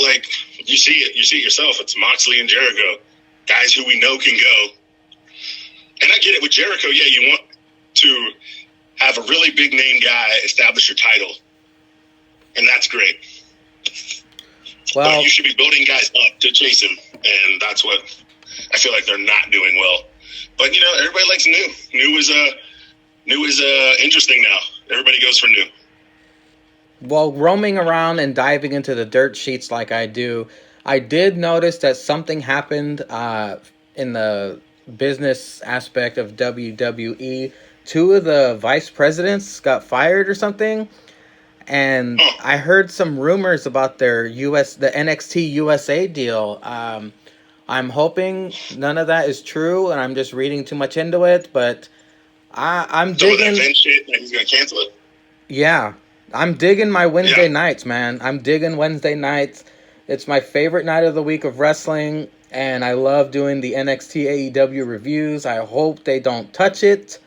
you see it yourself. It's Moxley and Jericho, guys who we know can go. And I get it with Jericho. Yeah, you want to have a really big name guy establish your title, and that's great. Well, but you should be building guys up to chase him, and that's what I feel like they're not doing well. But everybody likes new. New is interesting now. Everybody goes for new. Well, roaming around and diving into the dirt sheets like I do, I did notice that something happened in the business aspect of WWE. 2 of the vice presidents got fired or something. And I heard some rumors about the NXT USA deal. I'm hoping none of that is true, and I'm just reading too much into it. But I'm digging. That shit, he's gonna cancel it. Yeah, I'm digging my Wednesday nights, man. I'm digging Wednesday nights. It's my favorite night of the week of wrestling, and I love doing the NXT AEW reviews. I hope they don't touch it.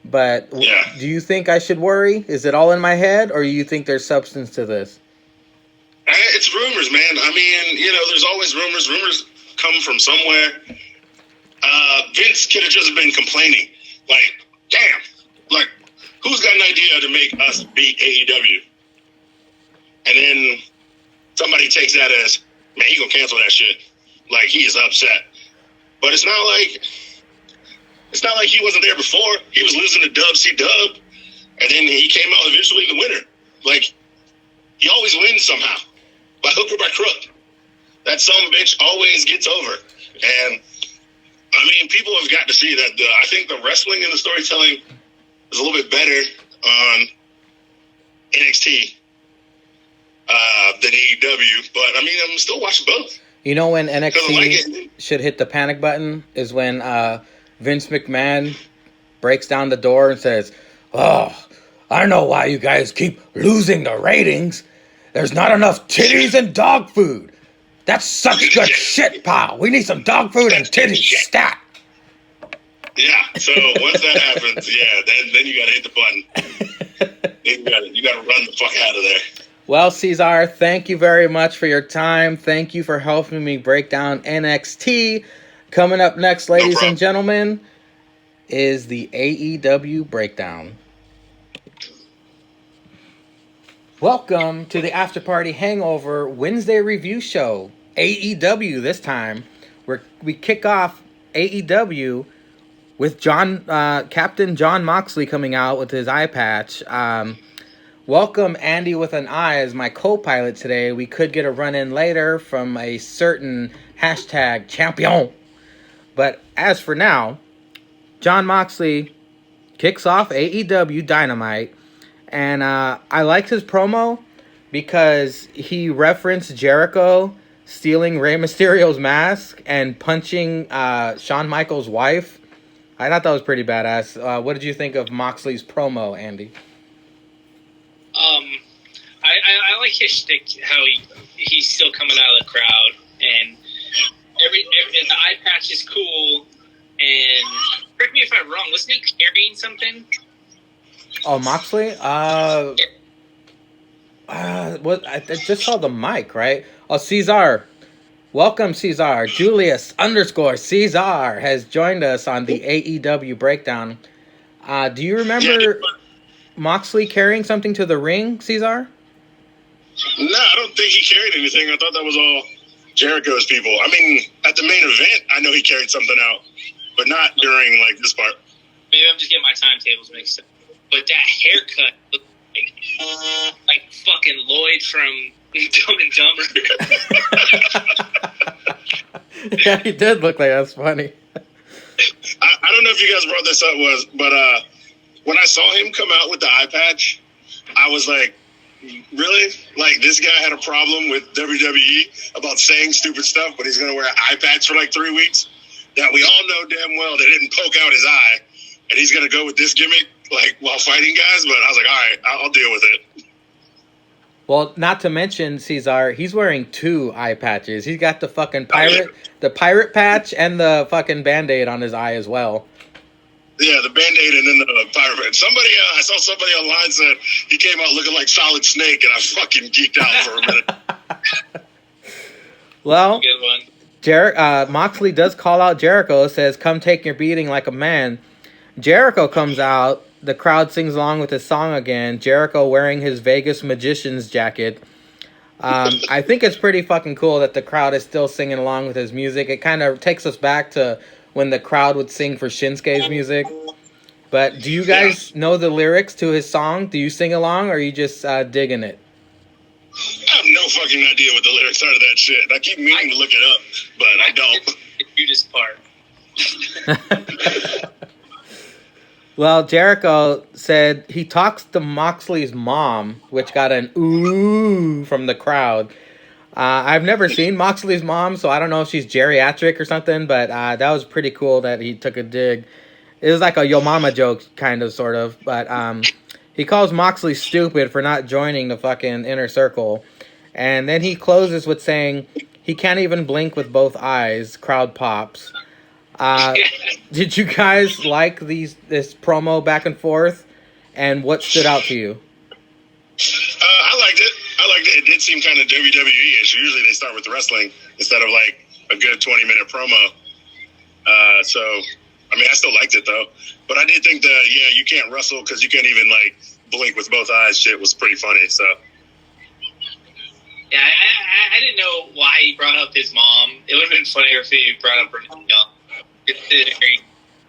But do you think I should worry? Is it all in my head, or do you think there's substance to this? It's rumors, man. There's always rumors. Rumors come from somewhere. Vince could have just been complaining. Damn. Who's got an idea to make us beat AEW? And then somebody takes that as, man, he gonna cancel that shit. He is upset. But it's not like he wasn't there before. He was losing to Dub C Dub, and then he came out eventually the winner. He always wins somehow, by hook or by crook. That son of a bitch always gets over. And people have got to see that. I think the wrestling and the storytelling is a little bit better on NXT. than AEW. But I mean, I'm still watching both. You know when NXT should hit the panic button is when Vince McMahon breaks down the door and says, "Oh, I don't know why you guys keep losing the ratings. There's not enough titties and dog food. That's such good shit, pal. We need some dog food and titties stat." Yeah, so once that happens, then you gotta hit the button. You gotta run the fuck out of there. Well, Ceizar, thank you very much for your time. Thank you for helping me break down NXT. Coming up next, ladies and gentlemen, is the AEW breakdown. Welcome to the After Party Hangover Wednesday review show. AEW this time. We kick off AEW with Captain Jon Moxley coming out with his eye patch. Welcome Andy with an I as my co-pilot today. We could get a run-in later from a certain hashtag champion. But as for now, Jon Moxley kicks off AEW Dynamite. And I liked his promo because he referenced Jericho stealing Rey Mysterio's mask and punching Shawn Michaels' wife. I thought that was pretty badass. What did you think of Moxley's promo, Andy? I like his shtick, how he's still coming out of the crowd, and every the eye patch is cool. And correct me if I'm wrong, wasn't he carrying something? Oh, Moxley? What? I just saw the mic, right? Oh, Ceizar. Welcome, Ceizar. Julius _Ceizar has joined us on the AEW breakdown. Do you remember Moxley carrying something to the ring, Ceizar? No, I don't think he carried anything. I thought that was all Jericho's people. I mean, at the main event, I know he carried something out, but not during, like, this part. Maybe I'm just getting my timetables mixed up. But that haircut looked like fucking Lloyd from Dumb and Dumber. Yeah, he did look like that's funny. I don't know if you guys brought this up, but when I saw him come out with the eye patch, I was like, really? Like, this guy had a problem with WWE about saying stupid stuff, but he's going to wear an eye patch for like 3 weeks? That we all know damn well they didn't poke out his eye, and he's going to go with this gimmick, like, while fighting guys? But I was like, all right, I'll deal with it. Well, not to mention, Ceizar, he's wearing 2 eye patches. He's got the fucking pirate patch and the fucking Band-Aid on his eye as well. Yeah, the Band-Aid and then the pirate patch. Somebody, I saw somebody online said he came out looking like Solid Snake, and I fucking geeked out for a minute. Well, good one. Moxley does call out Jericho, says, "Come take your beating like a man." Jericho comes out. The crowd sings along with his song again. Jericho wearing his Vegas Magician's jacket. I think it's pretty fucking cool that the crowd is still singing along with his music. It kind of takes us back to when the crowd would sing for Shinsuke's music. But do you guys know the lyrics to his song? Do you sing along, or are you just digging it? I have no fucking idea what the lyrics are to that shit. I keep meaning to look it up, but I don't. The cutest part. Well, Jericho said he talks to Moxley's mom, which got an ooh from the crowd. I've never seen Moxley's mom, so I don't know if she's geriatric or something, but that was pretty cool that he took a dig. It was like a yo mama joke, kind of, sort of, but he calls Moxley stupid for not joining the fucking Inner Circle. And then he closes with saying he can't even blink with both eyes. Crowd pops. Did you guys like this promo back and forth? And what stood out to you? I liked it. It did seem kind of WWE-ish. Usually they start with wrestling instead of like a good 20-minute promo. So, I mean, I still liked it though. But I did think you can't wrestle because you can't even like blink with both eyes shit was pretty funny. So. Yeah, I didn't know why he brought up his mom. It would have been funnier if he brought up Renee Young, considering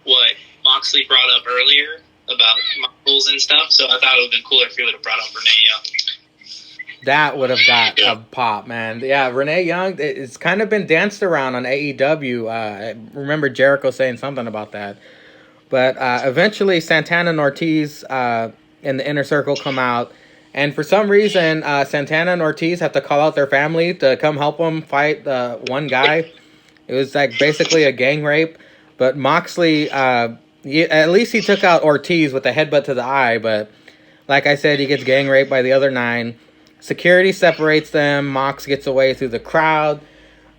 what Moxley brought up earlier about muscles and stuff. So I thought it would have been cooler if he would have brought up Renee Young. That would have got a pop, man. Yeah, Renee Young, it's kind of been danced around on AEW. I remember Jericho saying something about that. But eventually Santana and Ortiz in the Inner Circle come out. And for some reason, Santana and Ortiz have to call out their family to come help them fight the one guy. It was like basically a gang rape. But Moxley, at least he took out Ortiz with a headbutt to the eye. But like I said, he gets gang raped by the other 9. Security separates them. Mox gets away through the crowd.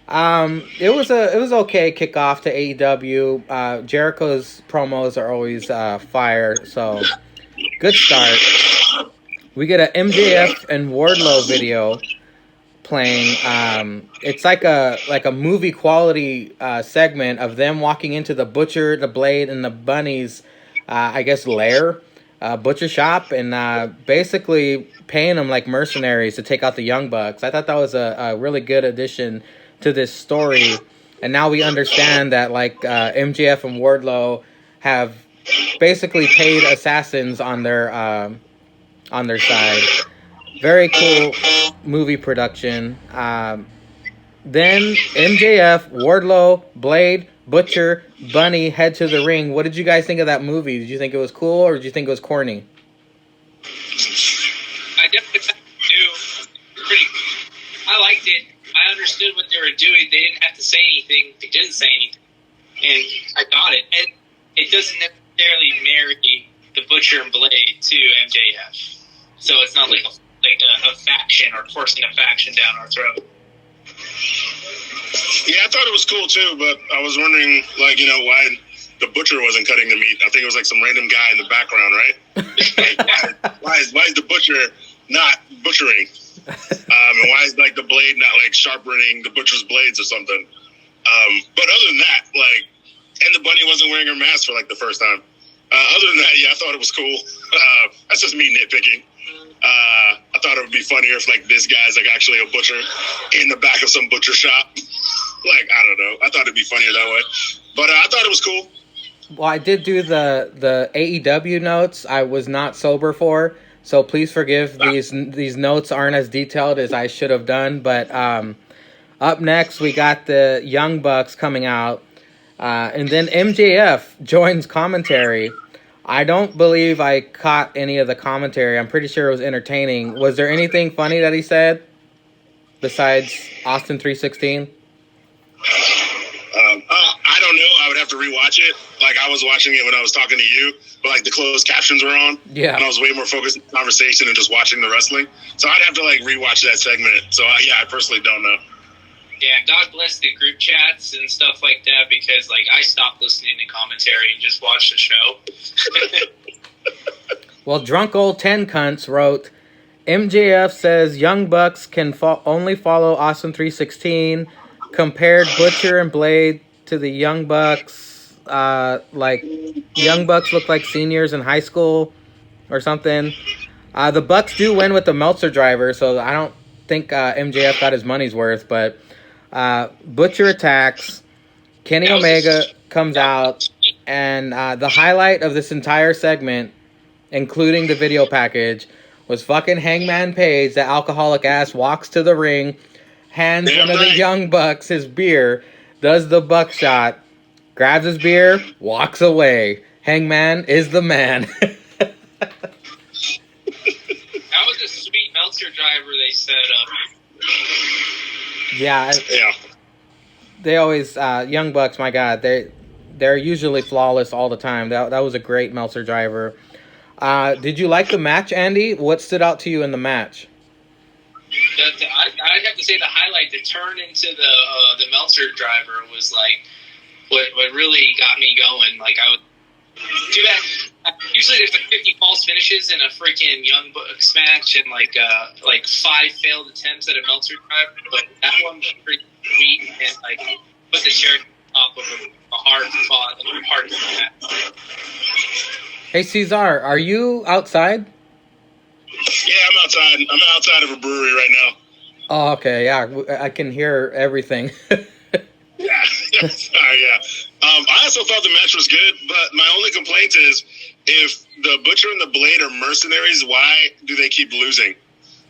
It was okay kickoff to AEW. Jericho's promos are always fire, so good start. We get a MJF and Wardlow video playing. It's like a movie quality segment of them walking into the Butcher, the Blade, and the Bunny's I guess lair, butcher shop, and basically paying them like mercenaries to take out the Young Bucks. I thought that was a really good addition to this story, and now we understand that like MJF and Wardlow have basically paid assassins on their side. Very cool movie production. Then MJF, Wardlow, Blade, Butcher, Bunny head to the ring. What did you guys think of that movie? Did you think it was cool, or did you think it was corny? I definitely knew. I liked it. I understood what they were doing. They didn't have to say anything. They didn't say anything, and I got it. And it doesn't necessarily marry the Butcher and Blade to MJF, so it's not like a faction or forcing a faction down our throat. Yeah, I thought it was cool too, but I was wondering, like, why the Butcher wasn't cutting the meat. I think it was like some random guy in the background, right? Like, why is the Butcher not butchering? And why is like the Blade not like sharpening the Butcher's blades or something? But other than that, like, and the Bunny wasn't wearing her mask for like the first time. Other than that, yeah, I thought it was cool. That's just me nitpicking. I thought it would be funnier if like this guy's like actually a butcher in the back of some butcher shop. Like, I don't know. I thought it'd be funnier that way. But I thought it was cool. Well, I did do the AEW notes. I was not sober for, so please forgive these notes aren't as detailed as I should have done. But up next, we got the Young Bucks coming out, and then MJF joins commentary. I don't believe I caught any of the commentary. I'm pretty sure it was entertaining. Was there anything funny that he said besides Austin 316? I don't know. I would have to rewatch it. Like, I was watching it when I was talking to you, but like the closed captions were on. Yeah. And I was way more focused on the conversation and just watching the wrestling. So I'd have to like rewatch that segment. So yeah, I personally don't know. Yeah, God bless the group chats and stuff like that, because like I stopped listening to commentary and just watched the show. Well, Drunk Old 10 Cunts wrote, MJF says Young Bucks can only follow Austin 316, compared Butcher and Blade to the Young Bucks, like Young Bucks look like seniors in high school or something. The Bucks do win with the Meltzer driver, so I don't think MJF got his money's worth, but Butcher attacks, Kenny Omega comes out, and the highlight of this entire segment, including the video package, was fucking Hangman Page, the alcoholic ass, walks to the ring, hands one of the Young Bucks his beer, does the buckshot, grabs his beer, walks away. Hangman is the man. That was a sweet Meltzer driver they set up. Yeah. They always Young Bucks, my God, they're usually flawless all the time. That was a great Meltzer driver. Did you like the match, Andy? What stood out to you in the match? I'd have to say the highlight, the turn into the Meltzer driver, was like what really got me going. Like, I would do that. Usually there's like 50 false finishes in a freaking Young Bucks match, and like 5 failed attempts at a Meltzer driver, but that one was pretty sweet and like put the cherry on top of a hard match. Hey, Ceizar, are you outside? Yeah, I'm outside. I'm outside of a brewery right now. Oh, okay, yeah, I can hear everything. Yeah, sorry, yeah. I also thought the match was good, but my only complaint is if the Butcher and the Blade are mercenaries, why do they keep losing?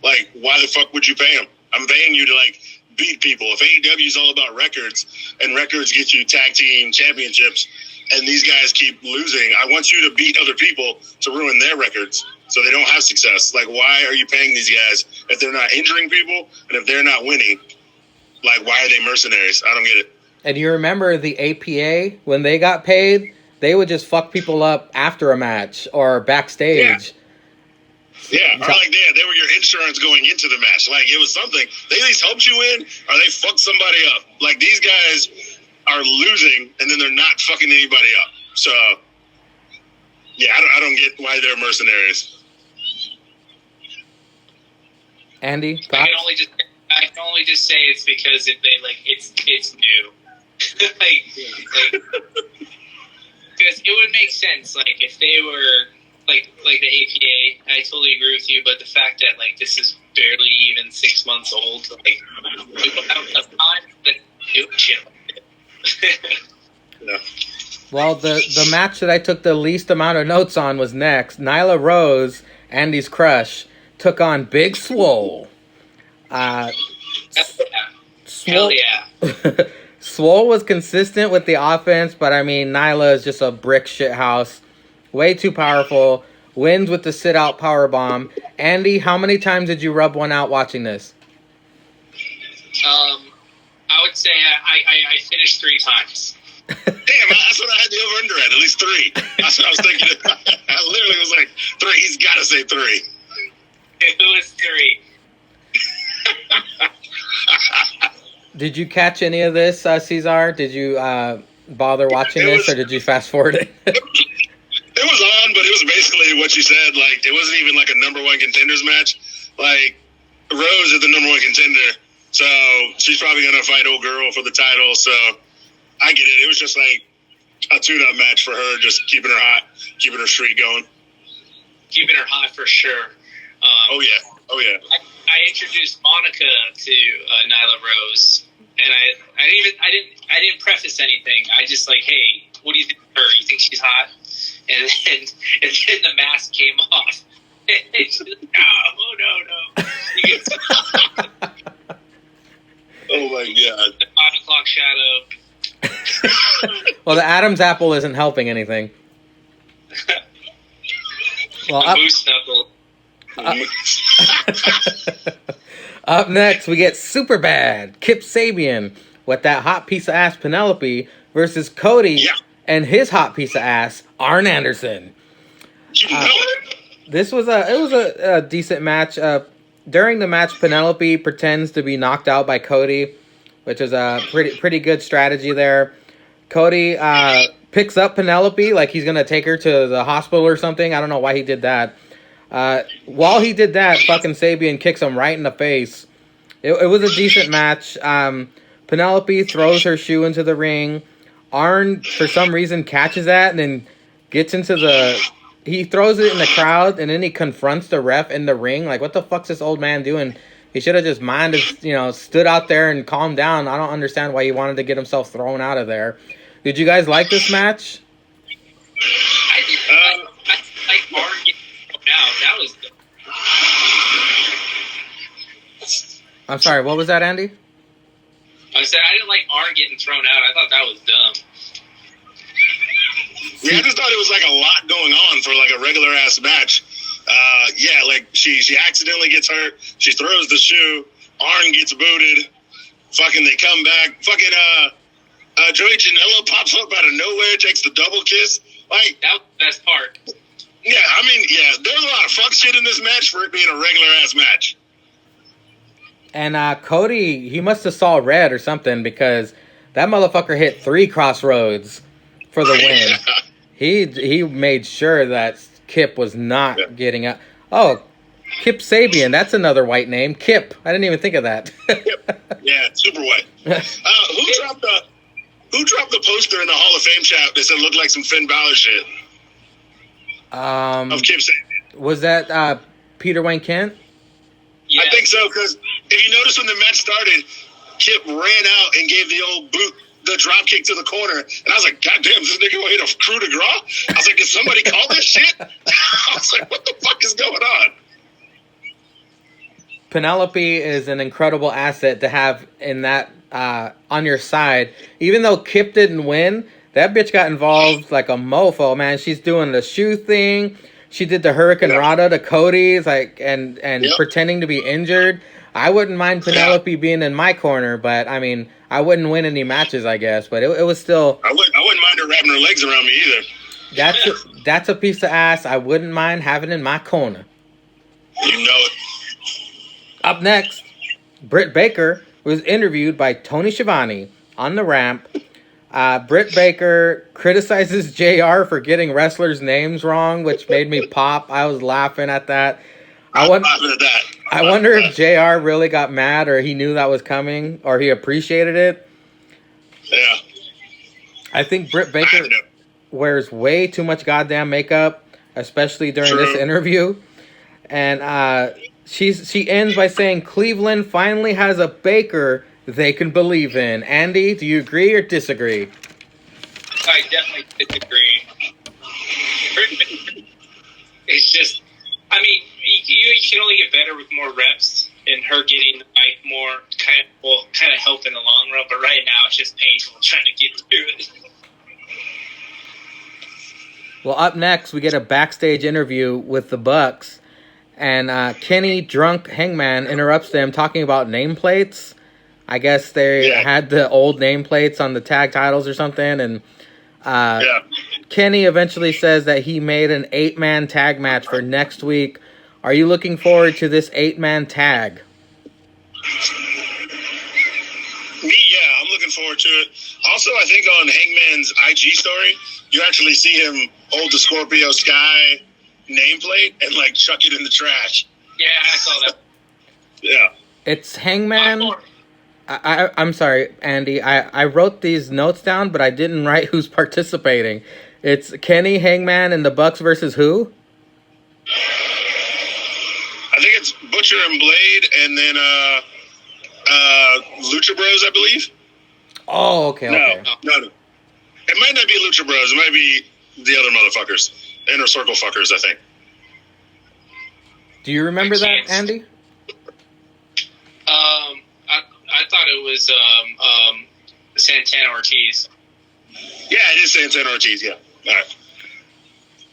Like, why the fuck would you pay them? I'm paying you to, like, beat people. If AEW is all about records, and records get you tag team championships, and these guys keep losing. I want you to beat other people to ruin their records so they don't have success. Like, why are you paying these guys if they're not injuring people and if they're not winning? Like, why are they mercenaries? I don't get it. And you remember the APA, when they got paid, they would just fuck people up after a match or backstage. Yeah, or like they were your insurance going into the match. Like, it was something. They at least helped you win, or they fucked somebody up. Like, these guys are losing, and then they're not fucking anybody up. So, yeah, I don't get why they're mercenaries. Andy, I can only just say it's because if they it's new. Because it would make sense, like, if they were like the APA. I totally agree with you, but the fact that, like, this is barely even 6 months old, like, people have enough time to do shit like it. Yeah. Well, the match that I took the least amount of notes on was next. Nyla Rose, Andy's crush, took on Big Swole. Hell yeah. Swole was consistent with the offense, but I mean, Nyla is just a brick shit house. Way too powerful. Wins with the sit-out powerbomb. Andy, how many times did you rub one out watching this? I would say I finished 3 times. Damn, that's what I had the over-under at least 3. That's what I was thinking. I literally was like, 3. He's got to say 3. It was 3. Did you catch any of this, Ceizar? Did you bother watching this, or did you fast forward it? It was on, but it was basically what you said. Like, it wasn't even like a number 1 contenders match. Like, Rose is the number 1 contender, so she's probably going to fight old girl for the title. So I get it. It was just like a tune-up match for her, just keeping her hot, keeping her streak going. Keeping her hot for sure. Oh yeah. I introduced Monica to Nyla Rose, and I didn't preface anything. I just like, hey, what do you think of her? You think she's hot? And then the mask came off. And she's like, no. You can Oh my god. The 5 o'clock shadow. Well, the Adam's apple isn't helping anything. Well, the moose knuckle. Up next, we get Superbad, Kip Sabian, with that hot piece of ass Penelope versus Cody and his hot piece of ass Arn Anderson. This was a decent match. During the match, Penelope pretends to be knocked out by Cody, which is a pretty good strategy there. Cody picks up Penelope like he's gonna take her to the hospital or something. I don't know why he did that. While he did that, fucking Sabian kicks him right in the face. It was a decent match. Penelope throws her shoe into the ring. Arn, for some reason, catches that and then gets into he throws it in the crowd, and then he confronts the ref in the ring. Like, what the fuck's this old man doing? He should have just stood out there and calmed down. I don't understand why he wanted to get himself thrown out of there. Did you guys like this match? I did. I like Arn getting thrown out. That was good. I'm sorry, what was that, Andy? I said I didn't like Arn getting thrown out. I thought that was dumb. Yeah, I just thought it was like a lot going on for like a regular ass match. Like she accidentally gets hurt. She throws the shoe. Arn gets booted. Fucking they come back. Fucking Joey Janela pops up out of nowhere, takes the double kiss. Like, that was the best part. Yeah, I mean, there's a lot of fuck shit in this match for it being a regular ass match. And Cody, he must have saw red or something, because that motherfucker hit 3 crossroads for the win. He made sure that Kip was not getting up. Oh, Kip Sabian, that's another white name. Kip. I didn't even think of that. Yeah, super white. Who dropped the poster in the Hall of Fame chat that said looked like some Finn Balor shit? Of Kip Sabian. Was that Peter Wayne Kent? Yeah. I think so, because if you notice when the match started, Kip ran out and gave the old boot, the drop kick to the corner, and I was like, God damn, this nigga gonna hit a crew de gras? I was like, did somebody call this shit? I was like, what the fuck is going on? Penelope is an incredible asset to have in that on your side. Even though Kip didn't win, That bitch got involved like a mofo, man. She's doing the shoe thing. She did the Hurricane Rana to Cody's, like, and pretending to be injured. I wouldn't mind Penelope being in my corner, but I mean, I wouldn't win any matches, I guess. But it was still. I wouldn't mind her wrapping her legs around me either. That's a piece of ass I wouldn't mind having in my corner. You know it. Up next, Britt Baker was interviewed by Tony Schiavone on the ramp. Britt Baker criticizes JR for getting wrestlers' names wrong, which made me pop. I was laughing at that. I wonder if JR really got mad, or he knew that was coming, or he appreciated it. Yeah. I think Britt Baker wears way too much goddamn makeup, especially during this interview. And she ends by saying Cleveland finally has a Baker they can believe in. Andy, do you agree or disagree? I definitely disagree. It's just, I mean, you can only get better with more reps, and her getting like more kind of help in the long run. But right now, it's just painful trying to get through it. Well, up next, we get a backstage interview with the Bucks, and Kenny, drunk Hangman, interrupts them talking about nameplates. I guess they had the old nameplates on the tag titles or something, and Kenny eventually says that he made an 8-man tag match for next week. Are you looking forward to this 8-man tag? I'm looking forward to it. Also, I think on Hangman's IG story, you actually see him hold the Scorpio Sky nameplate and like chuck it in the trash. Yeah, I saw that. Yeah. It's Hangman. I'm sorry, Andy. I wrote these notes down, but I didn't write who's participating. It's Kenny, Hangman, and the Bucks versus who? I think it's Butcher and Blade, and then Lucha Bros, I believe. Oh, okay. No. It might not be Lucha Bros. It might be the other motherfuckers. Inner Circle fuckers, I think. Do you remember that, Andy? I thought it was Santana Ortiz. Yeah, it is Santana Ortiz, yeah. All right.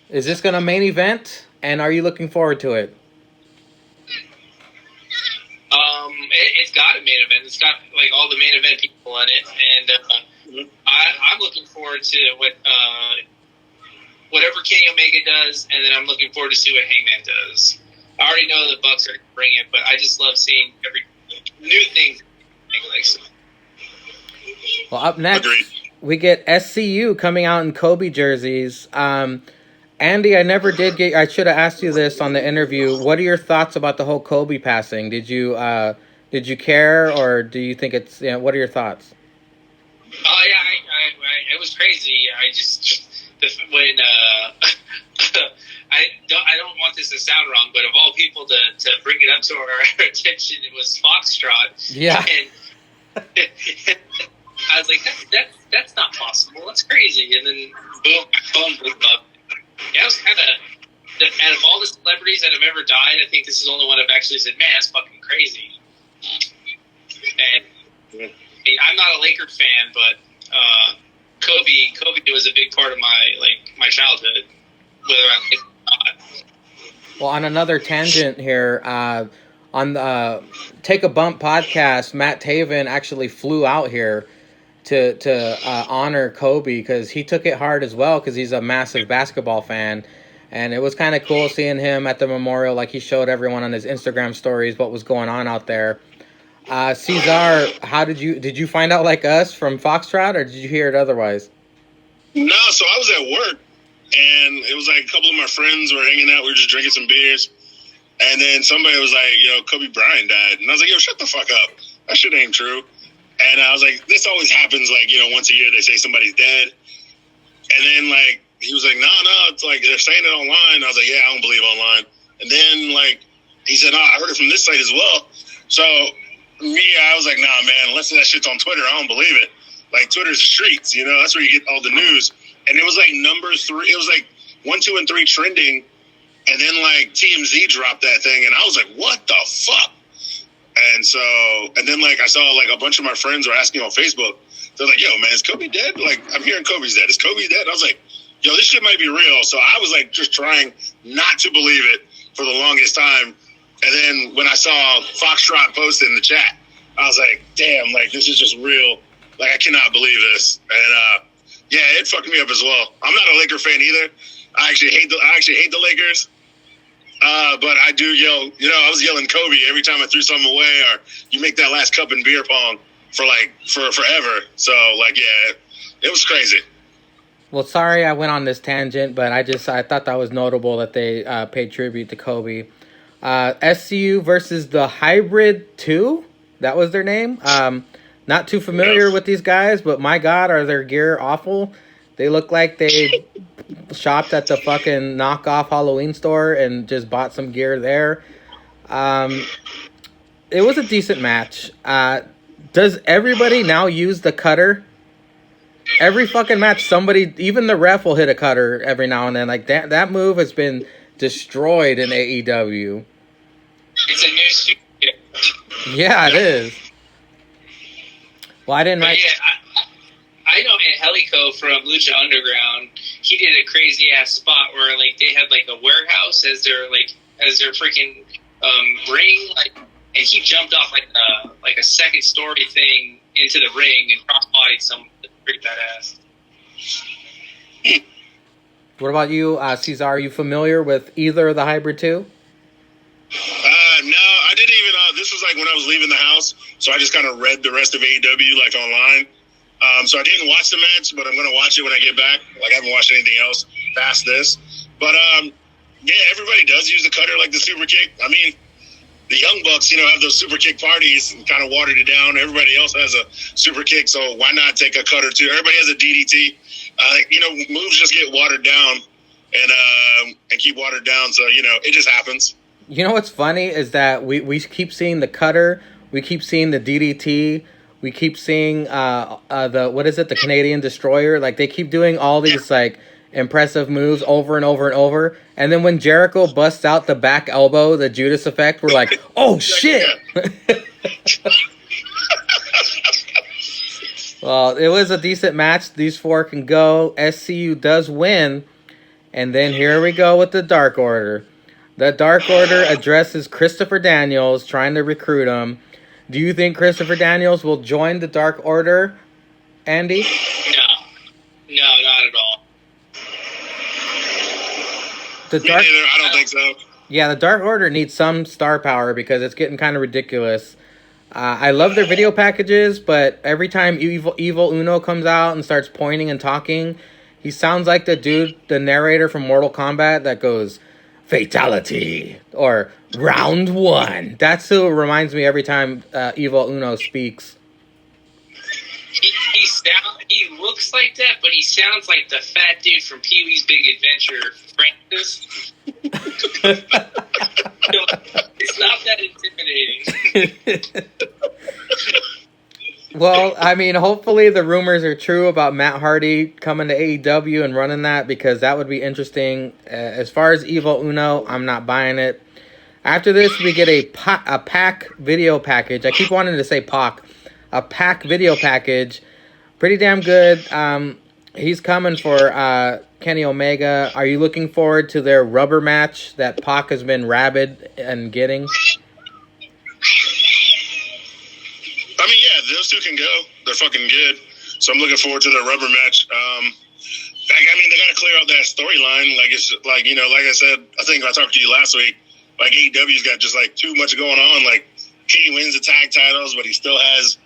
Is this going to main event, and are you looking forward to it? It's got a main event. It's got like all the main event people in it, and I'm looking forward to whatever Kenny Omega does, and then I'm looking forward to see what Hangman does. I already know the Bucks are going to bring it, but I just love seeing every new thing. Well, up next, we get SCU coming out in Kobe jerseys. Andy, I should have asked you this on the interview. What are your thoughts about the whole Kobe passing? Did you care, or do you think it's, what are your thoughts? Oh, yeah, it was crazy. When I don't want this to sound wrong, but of all people to bring it up to our attention, it was Foxtrot. Yeah. And I was like, that's not possible. That's crazy. And then boom, my phone blew up. Yeah, it was kind of, out of all the celebrities that have ever died, I think this is the only one I've actually said, man, that's fucking crazy. And I mean, I'm not a Lakers fan, but Kobe was a big part of my childhood, whether I like it or not. Well, on another tangent here, on the Take a Bump podcast, Matt Taven actually flew out here to honor Kobe, because he took it hard as well, because he's a massive basketball fan. And it was kind of cool seeing him at the memorial. Like, he showed everyone on his Instagram stories what was going on out there. Ceizar, how did you find out like us from Foxtrot, or did you hear it otherwise? No, so I was at work, and it was like a couple of my friends were hanging out. We were just drinking some beers. And then somebody was like, Kobe Bryant died. And I was like, shut the fuck up. That shit ain't true. And I was like, this always happens, once a year they say somebody's dead. And then, he was like, no, it's like they're saying it online. I was like, yeah, I don't believe online. And then, he said, I heard it from this site as well. So, I was like, nah, man, unless that shit's on Twitter, I don't believe it. Twitter's the streets, that's where you get all the news. And it was, number 3. It was, 1, 2, and 3 trending. And then, TMZ dropped that thing. And I was like, what the fuck? And so, and then, I saw, a bunch of my friends were asking on Facebook, They're like, yo, man, is Kobe dead? Like, I'm hearing Kobe's dead. Is Kobe dead? I was like, yo, this shit might be real. So I was like just trying not to believe it for the longest time. And then when I saw Foxtrot post it in the chat, I was like, damn, like, this is just real. Like, I cannot believe this. And, yeah, it fucked me up as well. I'm not a Laker fan either. I actually hate the Lakers. But I do yell, I was yelling Kobe every time I threw something away, or you make that last cup in beer pong for forever. So, like, yeah, it was crazy. Well, sorry I went on this tangent, but I thought that was notable that they paid tribute to Kobe. SCU versus the Hybrid 2, that was their name. Not too familiar with these guys, but my God, are their gear awful. They look like they shopped at the fucking knockoff Halloween store and just bought some gear there. It was a decent match. Does everybody now use the cutter? Every fucking match, somebody, even the ref will hit a cutter every now and then. Like, that move has been destroyed in AEW. It's a new studio. Yeah, it is. Well, I didn't. I know Angelico from Lucha Underground. He did a crazy ass spot where like they had like a warehouse as their freaking ring, like, and he jumped off like a second story thing into the ring and cross-bodied someone. Pretty badass. What about you, Ceizar? Are you familiar with either of the Hybrid 2? No, I didn't even. This was like when I was leaving the house, so I just kind of read the rest of AEW like online. So I didn't watch the match, but I'm gonna watch it when I get back. Like, I haven't watched anything else past this. But yeah, everybody does use the cutter, like the super kick. I mean, the Young Bucks, have those super kick parties and kind of watered it down. Everybody else has a super kick, so why not take a cutter too? Everybody has a DDT. Moves just get watered down and keep watered down. So, it just happens. You know what's funny is that we keep seeing the cutter, we keep seeing the DDT, we keep seeing the Canadian Destroyer. Like, they keep doing all these like impressive moves over and over and over, and then when Jericho busts out the back elbow, the Judas effect, we're like, oh shit. Well, it was a decent match. These four can go. SCU does win, and then here we go with the Dark Order. The Dark Order addresses Christopher Daniels, trying to recruit him. Do you think Christopher Daniels will join the Dark Order, Andy? No, not at all. I don't think so. Yeah, the Dark Order needs some star power because it's getting kind of ridiculous. I love their video packages, but every time Evil Uno comes out and starts pointing and talking, he sounds like the narrator from Mortal Kombat that goes, fatality, or round one. That's who it reminds me every time Evil Uno speaks. He looks like that, but he sounds like the fat dude from Pee-wee's Big Adventure, Francis. It's not that intimidating. Well, I mean, hopefully the rumors are true about Matt Hardy coming to AEW and running that, because that would be interesting. As far as Evil Uno, I'm not buying it. After this, we get a pack video package. I keep wanting to say PAC. A pack video package. Pretty damn good. He's coming for Kenny Omega. Are you looking forward to their rubber match that PAC has been rabid and getting? I mean, yeah, those two can go. They're fucking good. So I'm looking forward to their rubber match. They got to clear out that storyline. Like, it's like, like I said, I think I talked to you last week. Like, AEW's got just like too much going on. Like, he wins the tag titles, but he still has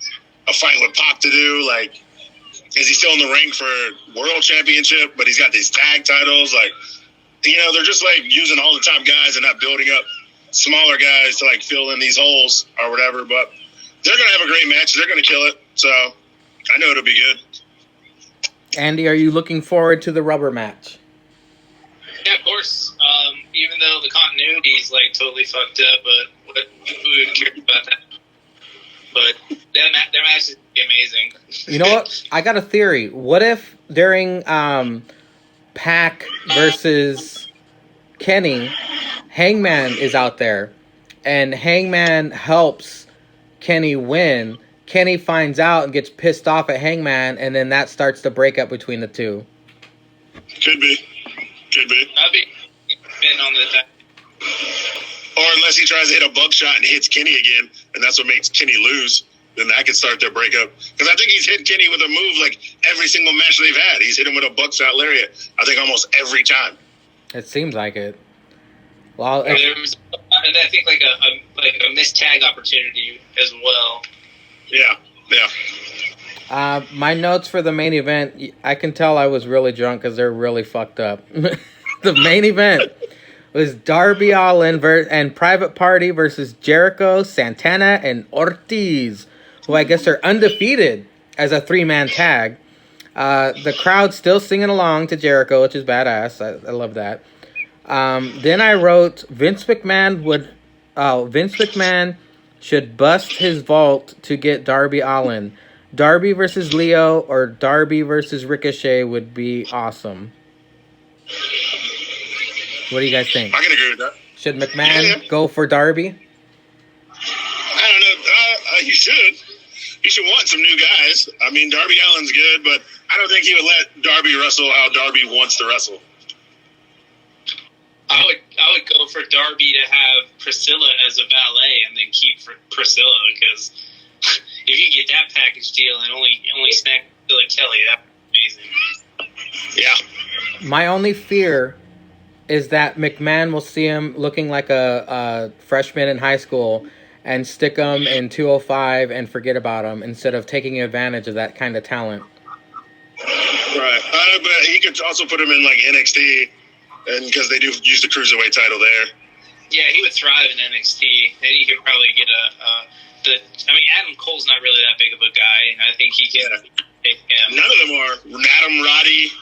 a fight with PAC to do. Like, is he still in the ring for world championship? But he's got these tag titles. Like, they're just like using all the top guys and not building up smaller guys to like fill in these holes or whatever. But they're gonna have a great match. They're gonna kill it. So I know it'll be good. Andy, are you looking forward to the rubber match? Yeah, of course. Even though the continuity is like totally fucked up, but who would care about that? But their match is amazing. You know what? I got a theory. What if during PAC versus Kenny, Hangman is out there, and Hangman helps Kenny win, Kenny finds out and gets pissed off at Hangman, and then that starts the breakup between the two. Could be. I'd be been on the. Or unless he tries to hit a buckshot and hits Kenny again, and that's what makes Kenny lose, then that could start their breakup. Because I think he's hit Kenny with a move like every single match they've had. He's hit him with a buckshot lariat, I think, almost every time. It seems like it. Well, and I think like a missed tag opportunity as well. Yeah. My notes for the main event, I can tell I was really drunk because they're really fucked up. The main event was Darby Allin and Private Party versus Jericho, Santana, and Ortiz, who I guess are undefeated as a 3-man tag. The crowd still singing along to Jericho, which is badass. I love that. Then I wrote Vince McMahon should bust his vault to get Darby Allin. Darby versus Leo or Darby versus Ricochet would be awesome. What do you guys think? I can agree with that. Should McMahon go for Darby? I don't know. He should. He should want some new guys. I mean, Darby Allin's good, but I don't think he would let Darby wrestle how Darby wants to wrestle. I would go for Darby to have Priscilla as a valet and then keep Priscilla, because if you get that package deal and only snack Priscilla Kelly, that'd be amazing. Yeah. My only fear is that McMahon will see him looking like a freshman in high school and stick him in 205 and forget about him instead of taking advantage of that kind of talent. Right. But he could also put him in like NXT, and because they do use the Cruiserweight title there. Yeah, he would thrive in NXT, and he could probably get Adam Cole's not really that big of a guy, and I think he can take him. None of them are. Adam, Roddy,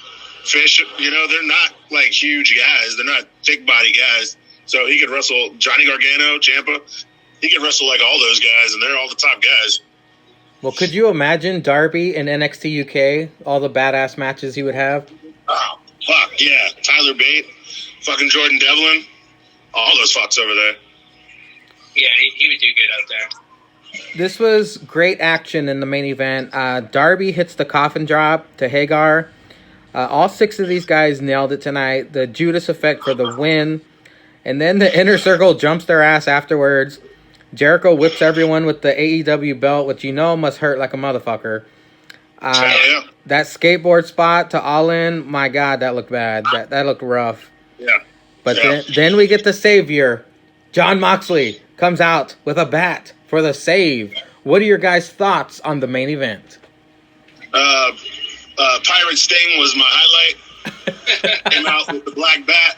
Fish, they're not like huge guys. They're not thick body guys. So he could wrestle Johnny Gargano, Ciampa. He could wrestle like all those guys, and they're all the top guys. Well, could you imagine Darby in NXT UK, all the badass matches he would have? Oh, fuck, yeah. Tyler Bate, fucking Jordan Devlin, all those fucks over there. Yeah, he would do good out there. This was great action in the main event. Darby hits the coffin drop to Hagar. All 6 of these guys nailed it tonight. The Judas effect for the win. And then the Inner Circle jumps their ass afterwards. Jericho whips everyone with the AEW belt, which must hurt like a motherfucker. Yeah. That skateboard spot to Allin, my God, that looked bad. That looked rough. Yeah. But then we get the savior. Jon Moxley comes out with a bat for the save. What are your guys' thoughts on the main event? Pirate Sting was my highlight. Came out with the black bat.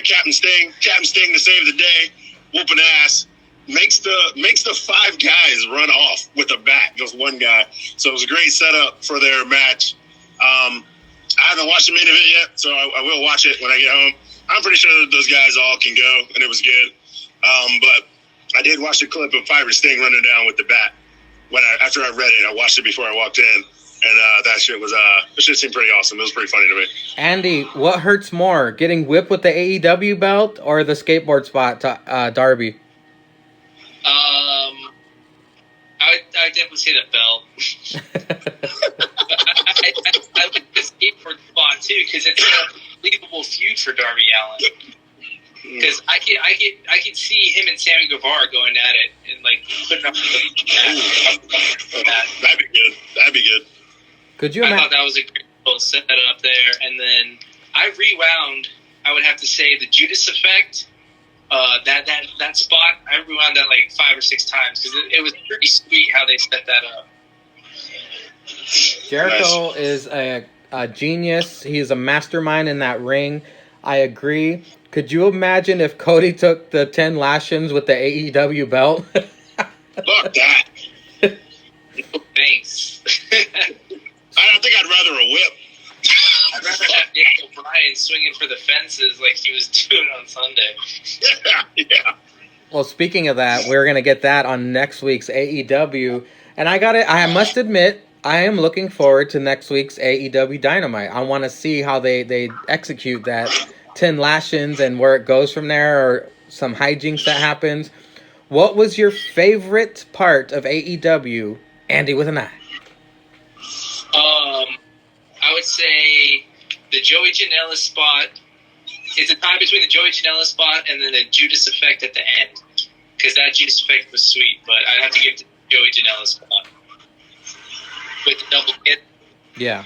Captain Sting to save the day, whooping ass. Makes the 5 guys run off with a bat, just one guy. So it was a great setup for their match. I haven't watched the main event yet, so I will watch it when I get home. I'm pretty sure that those guys all can go, and it was good. But I did watch the clip of Pirate Sting running down with the bat. After I read it, I watched it before I walked in, and that shit seemed pretty awesome. It was pretty funny to me. Andy, what hurts more, getting whipped with the AEW belt or the skateboard spot to Darby? I would definitely say the belt. I like the skateboard spot too, because it's an unbelievable feud for Darby Allin. Because I could see him and Sammy Guevara going at it and like putting up that. That'd be good. Could you? I thought that was a great little setup there, and then I rewound. I would have to say the Judas effect. That spot, I rewound that like 5 or 6 times because it was pretty sweet how they set that up. Jericho is a genius. He's a mastermind in that ring. I agree. Could you imagine if Cody took the 10 lashings with the AEW belt? Fuck that. Thanks. I don't think I'd rather a whip. I'd rather have Daniel Bryan swinging for the fences like he was doing on Sunday. Yeah. Well, speaking of that, we're going to get that on next week's AEW. And I must admit, I am looking forward to next week's AEW Dynamite. I want to see how they execute that 10 lashings and where it goes from there, or some hijinks that happens. What was your favorite part of AEW, Andy with an I? I would say the Joey Janela spot. It's a tie between the Joey Janela spot and then the Judas effect at the end. Because that Judas effect was sweet, but I'd have to give it to Joey Janela spot. With the double hit. Yeah.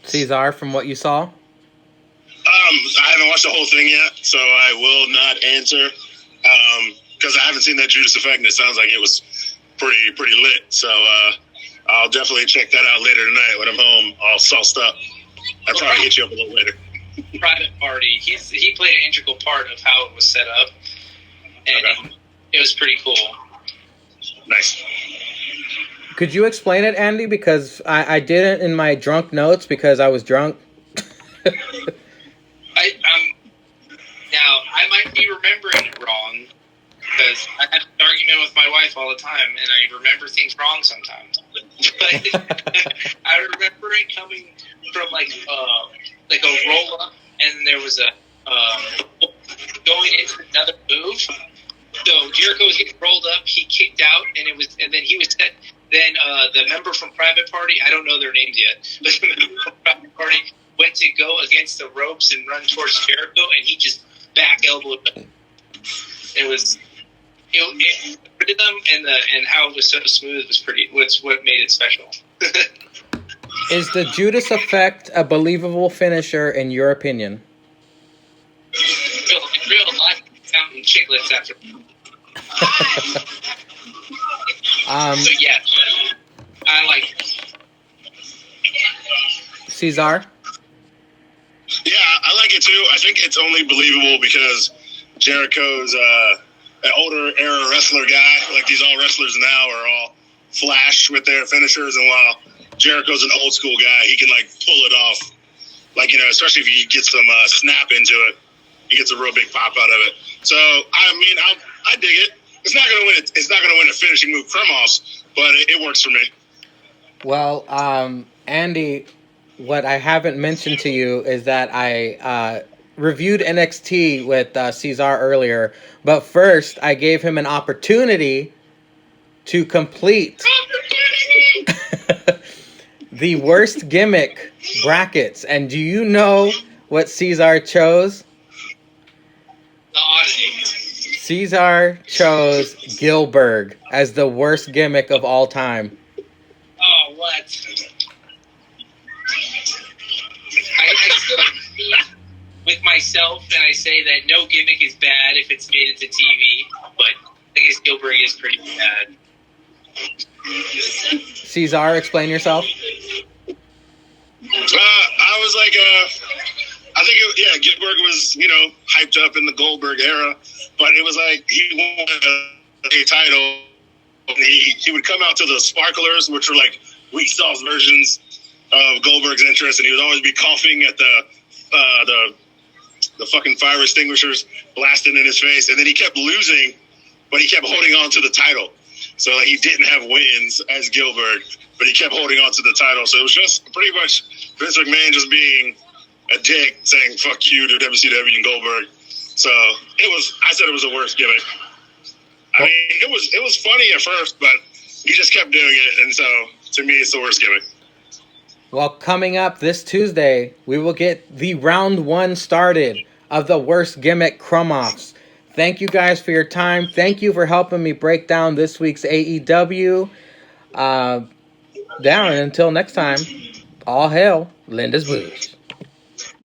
Ceizar, from what you saw? I haven't watched the whole thing yet, so I will not answer. Because I haven't seen that Judas effect, and it sounds like it was pretty lit. So I'll definitely check that out later tonight when I'm home, all sauced up. I'll probably hit you up a little later. Private Party. He played an integral part of how it was set up, and it was pretty cool. Nice. Could you explain it, Andy? Because I didn't in my drunk notes because I was drunk. Now, I might be remembering it wrong because I have an argument with my wife all the time, and I remember things wrong sometimes. But I remember it coming from like a roll up, and there was a going into another move. So Jericho was getting rolled up. He kicked out, and then he was set. Then the member from Private Party, I don't know their names yet, but the member from Private Party went to go against the ropes and run towards Jericho, and he just back elbowed him. It rhythm and how it was so smooth was what made it special. Is the Judas effect a believable finisher in your opinion? In real life, counting chiclets after. So yeah, I like it. Ceizar? Yeah, I like it too. I think it's only believable because Jericho's an older era wrestler guy. Like these all wrestlers now are all flash with their finishers, and while Jericho's an old school guy, he can like pull it off. Like, you know, especially if he gets some snap into it, he gets a real big pop out of it. So I mean, I dig it. It's not gonna win. It's not gonna win a finishing move crumb offs, but it works for me. Well, Andy, what I haven't mentioned to you is that I reviewed NXT with Ceizar earlier, but first I gave him an opportunity to complete the worst gimmick brackets. And do you know what Ceizar chose? The oddity. Ceizar chose Gilbert as the worst gimmick of all time. Oh, what? I still agree with myself, and I say that no gimmick is bad if it's made into TV, but I guess Gilbert is pretty bad. Ceizar, explain yourself. I was like, I think, Gilbert was, you know, hyped up in the Goldberg era, but it was like he won a title. And he would come out to the sparklers, which were like weak sauce versions of Goldberg's entrance, and he would always be coughing at the fucking fire extinguishers blasting in his face, and then he kept losing, but he kept holding on to the title. So like, he didn't have wins as Gilbert, but he kept holding on to the title. So it was just pretty much Vince McMahon just being a dick, saying "fuck you" to WCW and Goldberg. So I said it was the worst gimmick. I mean, it was funny at first, but he just kept doing it, and so to me, it's the worst gimmick. Well, coming up this Tuesday, we will get the round 1 started of the worst gimmick crumb-offs. Thank you guys for your time. Thank you for helping me break down this week's AEW. Down until next time, all hail Linda's Blues.